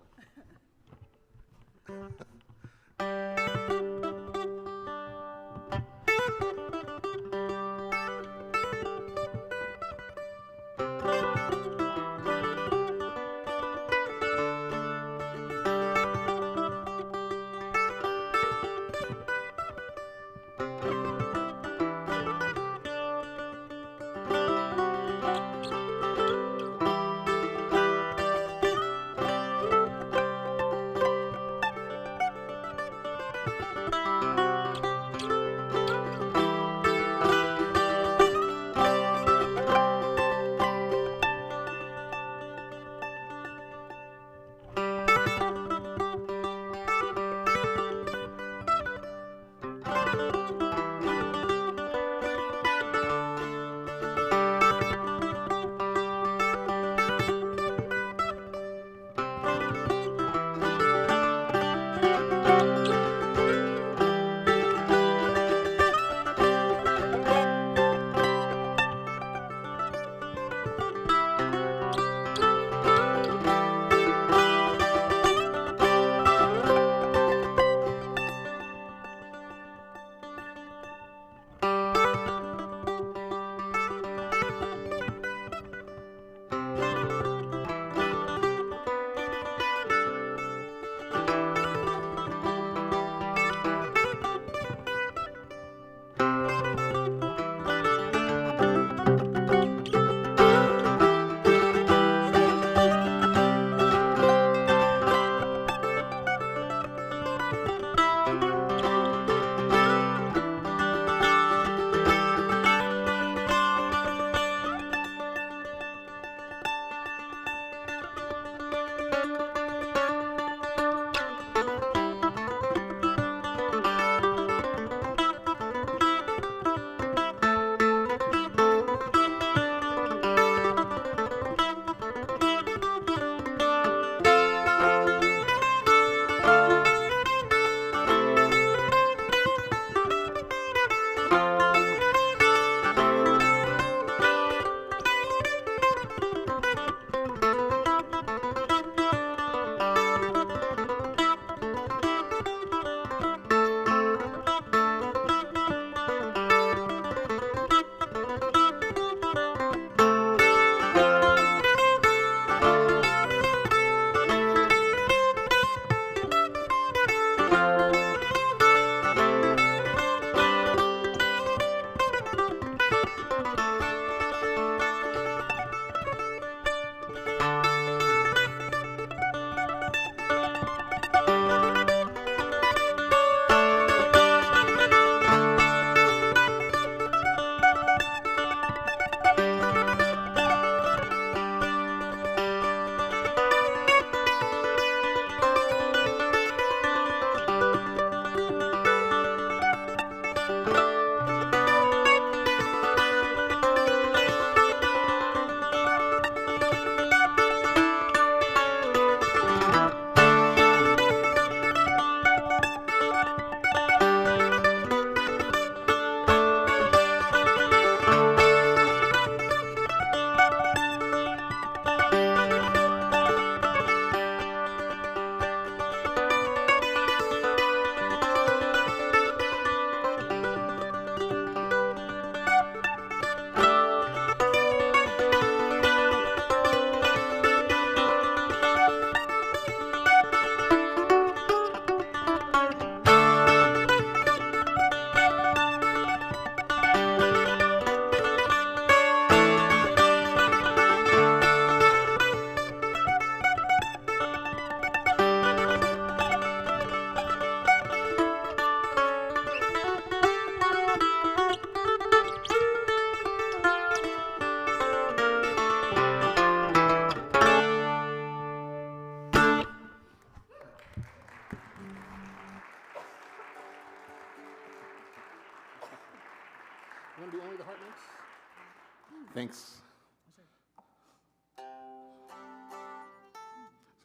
E: Thanks.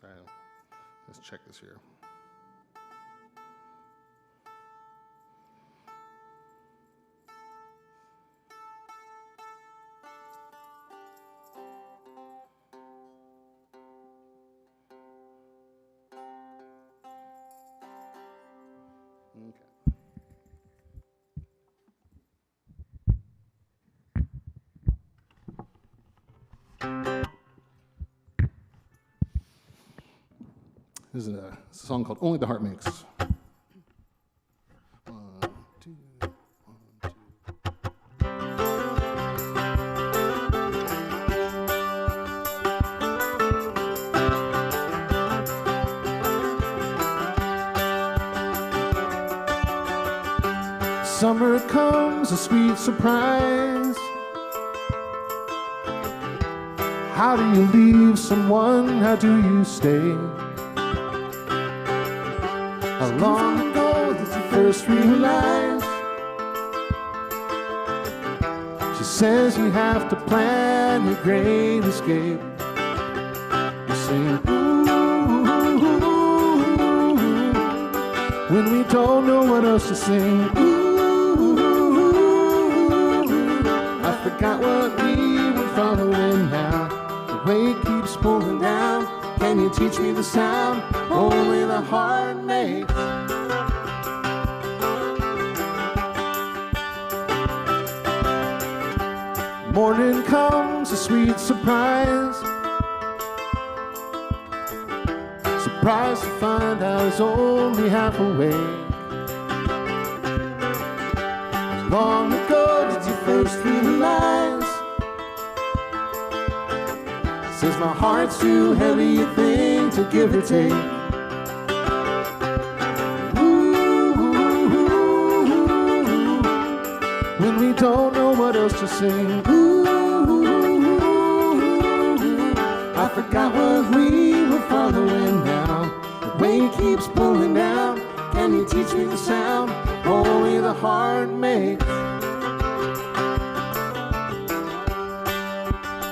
E: Sorry, let's check this here. Okay. This is a song called Only the Heart Makes. 1, 2, 1, 2. Summer comes, a sweet surprise. How do you leave someone? How do you stay? How long ago did you first realize? She says you have to plan your great escape. You sing, ooh, when we don't know what else to sing. Ooh, I forgot what we were following now. The weight keeps pulling down. Can you teach me the sound only the heart makes? Morning comes, a sweet surprise. Surprised to find I was only half awake. How long ago did you first realize? Says my heart's too heavy a thing to give or take. Ooh, when we don't know what else to sing. Ooh, I forgot what we were following now. The weight keeps pulling down. Can you teach me the sound only the heart makes?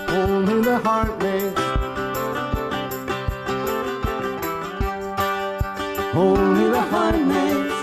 E: Only the heart makes. Only the heart makes.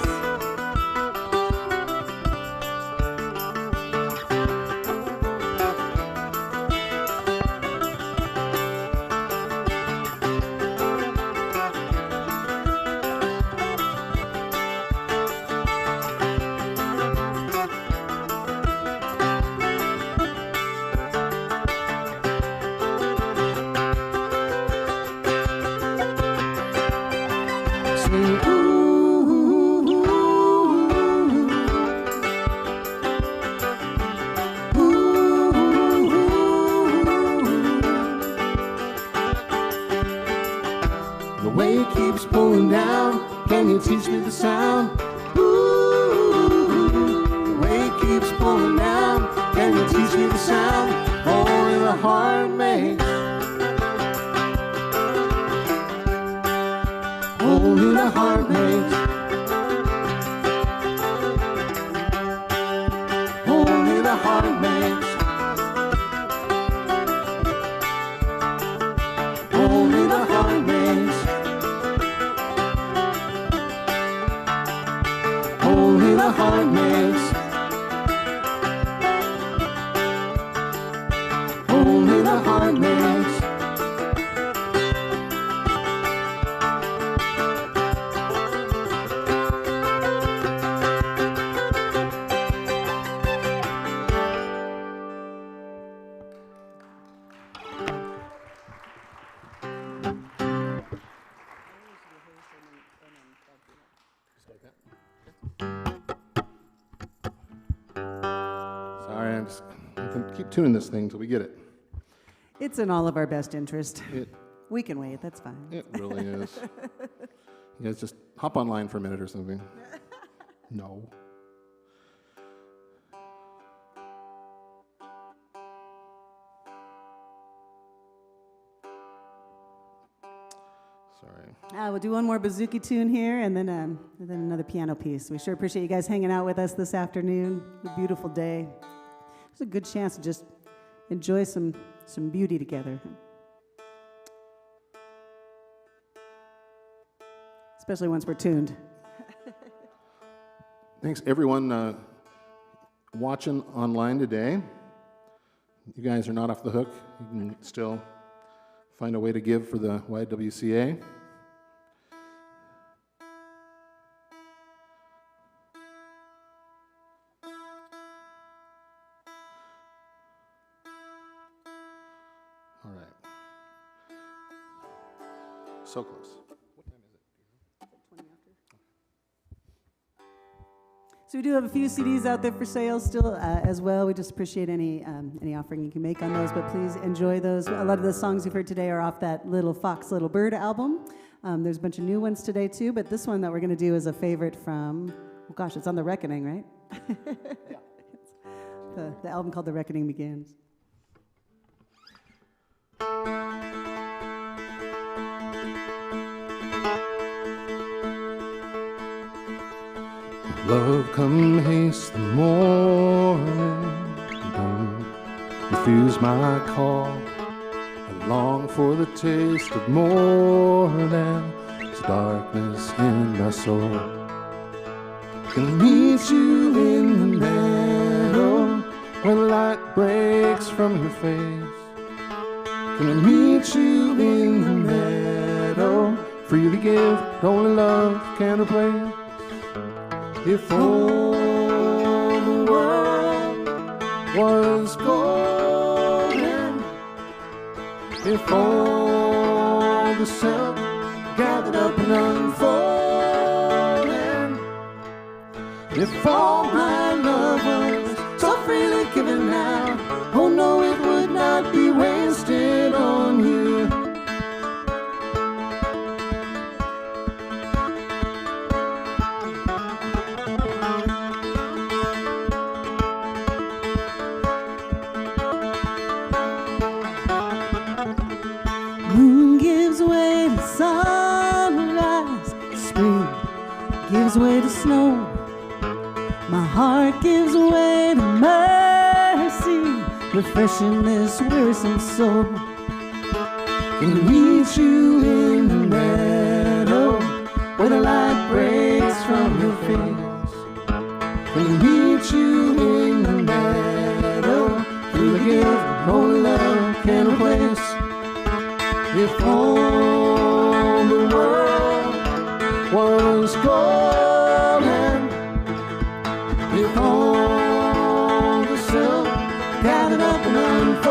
E: The weight keeps pulling down. Can you teach me the sound? Ooh, the weight keeps pulling down. Can you teach me the sound only the heart makes? Only the heart makes. Only the heart makes. Only the heart makes. Only the heart makes. Only the heart makes. Sorry, I can keep tuning this thing till we get it.
C: It's in all of our best interest.
E: It
C: We can wait, that's fine.
E: it really is. You guys just hop online for a minute or something. No. Sorry.
C: We'll do one more bouzouki tune here and then another piano piece. We sure appreciate you guys hanging out with us this afternoon. A beautiful day. It's a good chance to just enjoy some beauty together. Especially once we're tuned.
E: Thanks, everyone watching online today. You guys are not off the hook. You can still find a way to give for the YWCA. All right. So close. What time is it?
C: So we do have a few CDs out there for sale still as well. We just appreciate any offering you can make on those, but please enjoy those. A lot of the songs you've heard today are off that Little Fox, Little Bird album. There's a bunch of new ones today too, but this one that we're going to do is a favorite from, oh gosh, it's on The Reckoning, right? Yeah. The album called The Reckoning Begins.
E: Love, come haste the morning. Don't refuse my call. I long for the taste of morning. There's darkness in my soul. Can meet you in the meadow when light breaks from your face. Can I meet you in the meadow? Freely give, only love can replace. If all the world was golden, if all the silk gathered up and unfolding, if all my love was so freely given now, oh no, it would not be wasted on you.
C: Moon gives way to sunrise, spring gives way to snow. My heart gives way to mercy, refreshing this wearisome soul. Can I meet you in the meadow where the light breaks from your face? Can I meet you in the meadow through the gift only love can replace? If all the world was golden, if all the silk gathered up and unfolded,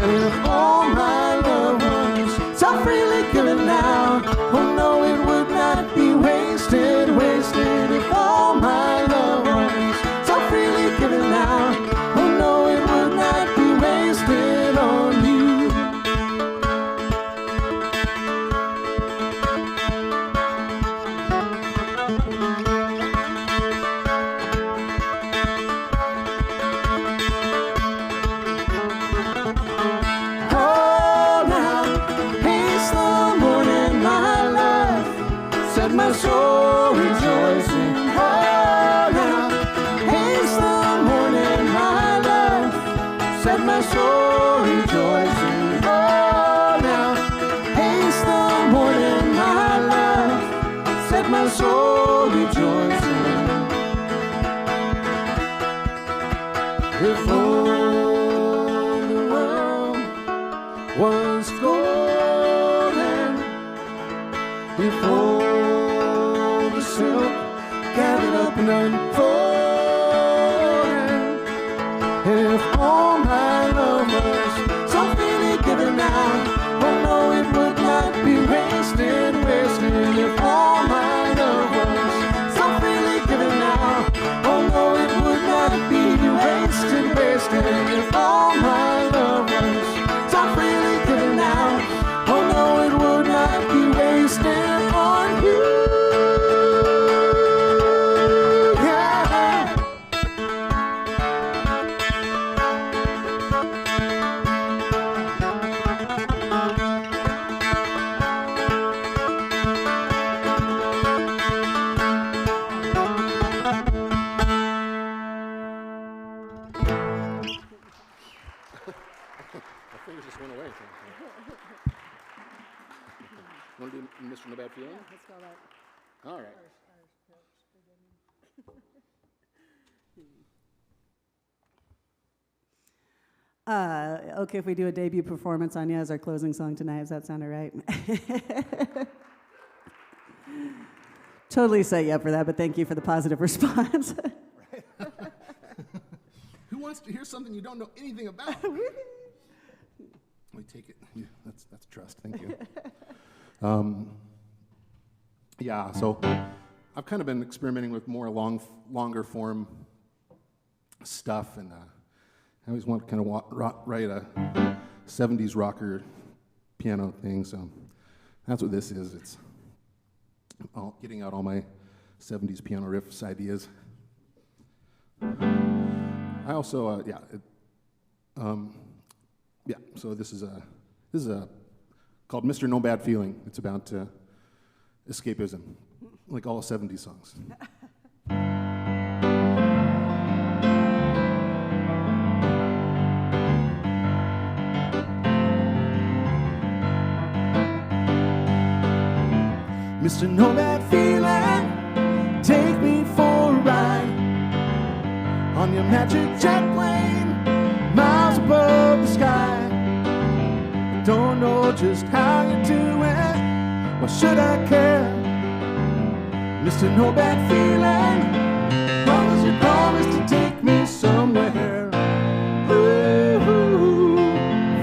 C: and if all my love was so freely given now, oh no, it would not be wasted, wasted. If all my love was so freely given now, oh no, it would not be wasted on you. Oh, now, haste the morning, my life, set my soul rejoicing. Oh, now, haste the morning, my life, set my soul rejoicing. Oh, now, haste the morning, my life, set my soul rejoicing. If all the world was golden, if all the silk gathered up and unfolded, if all my love was so freely given now, oh no, it would not be wasted, wasted. If all my love was so freely given now, oh no, it would not be wasted, wasted. If all my love was so freely given now, oh no, it would not be wasted on you. Yeah.
E: Want to do Mr. No Bad Feeling?
C: Let's go that.
E: All right.
C: Okay, if we do a debut performance on you as our closing song tonight, does that sound all right? Totally set you up for that, but thank you for the positive response.
E: Who wants to hear something you don't know anything about? We take it. Yeah, that's trust. Thank you. Yeah, so I've kind of been experimenting with more longer form stuff, and I always want to kind of write a 70s rocker piano thing, so that's what this is. It's getting out all my 70s piano riffs ideas. I also, so this is called Mr. No Bad Feeling. It's about escapism, like all 70s songs.
D: Mr. No Bad Feeling, take me for a ride on your magic jet plane, miles above the sky. I don't know just how you do it, why should I care? Mr. No Bad Feeling, long as you promise to take me somewhere. Ooh,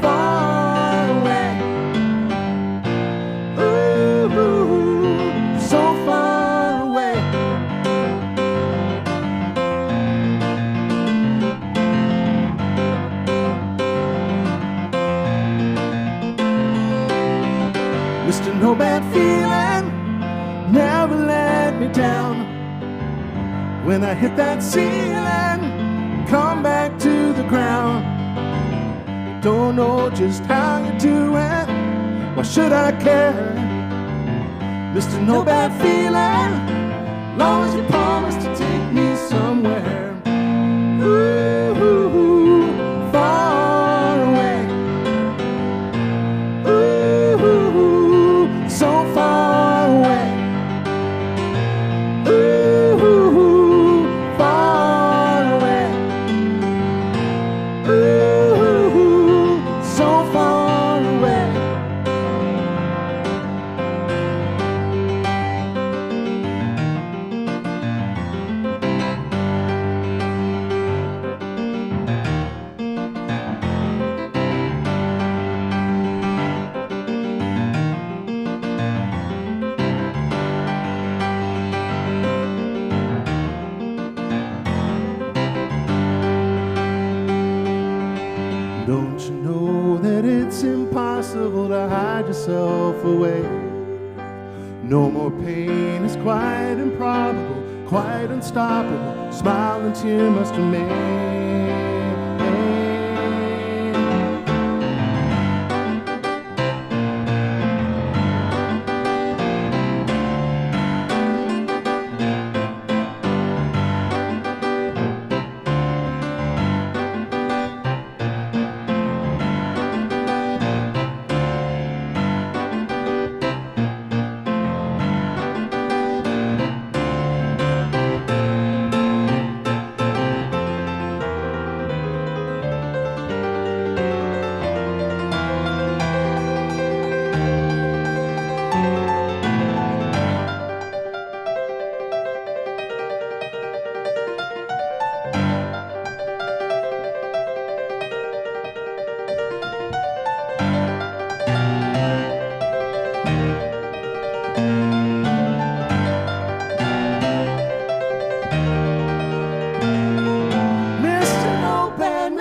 D: far away. Ooh, so far away. Mr. No Bad Feeling, never let me down. When I hit that ceiling, come back to the ground. Don't know just how you do it, why should I care? Mr. No Bad Feeling, long as you promise to take me somewhere. Ooh, far away. Ooh, so far away. Ooh, far away. Ooh, so far away. Don't you know that it's impossible to hide yourself away? No more pain is quite improbable, quite unstoppable. Smile and tear must remain.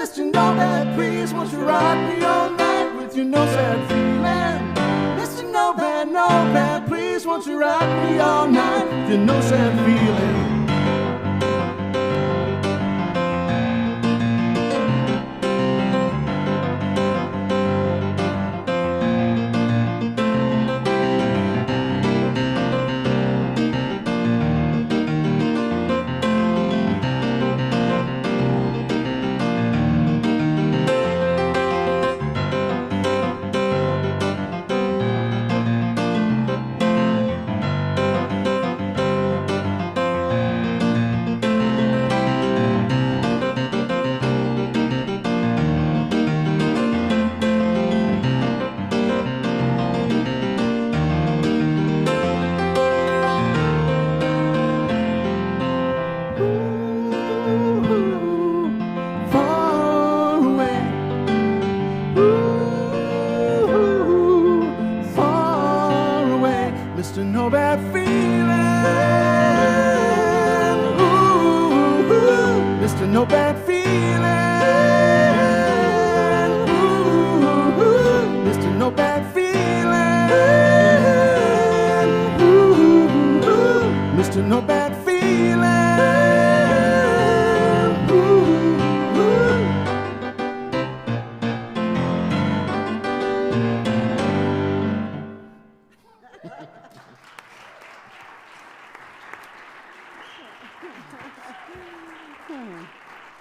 D: Mr. No Bad, please won't you rock me all night with your no sad feeling? Mr. No Bad, please won't you rock me all night with your no sad feeling? No Bad Feeling. Ooh, Mr. No Bad Feeling. Ooh, Mr. No Bad Feeling. Ooh, Mr. No Bad Feeling. Ooh.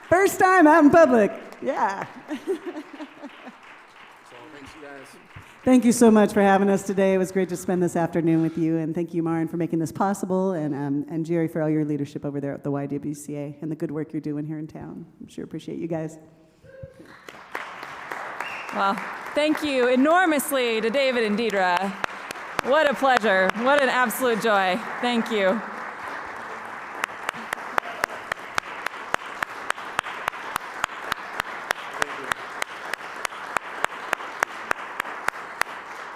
C: First time out in public. Yeah. Thank you so much for having us today. It was great to spend this afternoon with you, and thank you, Maren, for making this possible, and Jerry for all your leadership over there at the YWCA and the good work you're doing here in town. I'm sure appreciate you guys.
A: Well, thank you enormously to David and Deidre. What a pleasure. What an absolute joy. Thank you.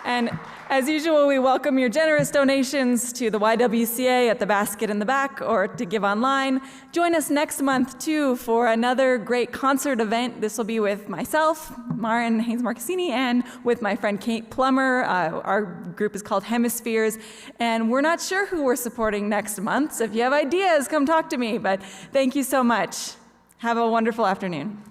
A: And as usual, we welcome your generous donations to the YWCA at the basket in the back or to give online. Join us next month, too, for another great concert event. This will be with myself, Maren Haynes-Marcassini, and with my friend Kate Plummer. Our group is called Hemispheres, and we're not sure who we're supporting next month, so if you have ideas, come talk to me. But thank you so much. Have a wonderful afternoon.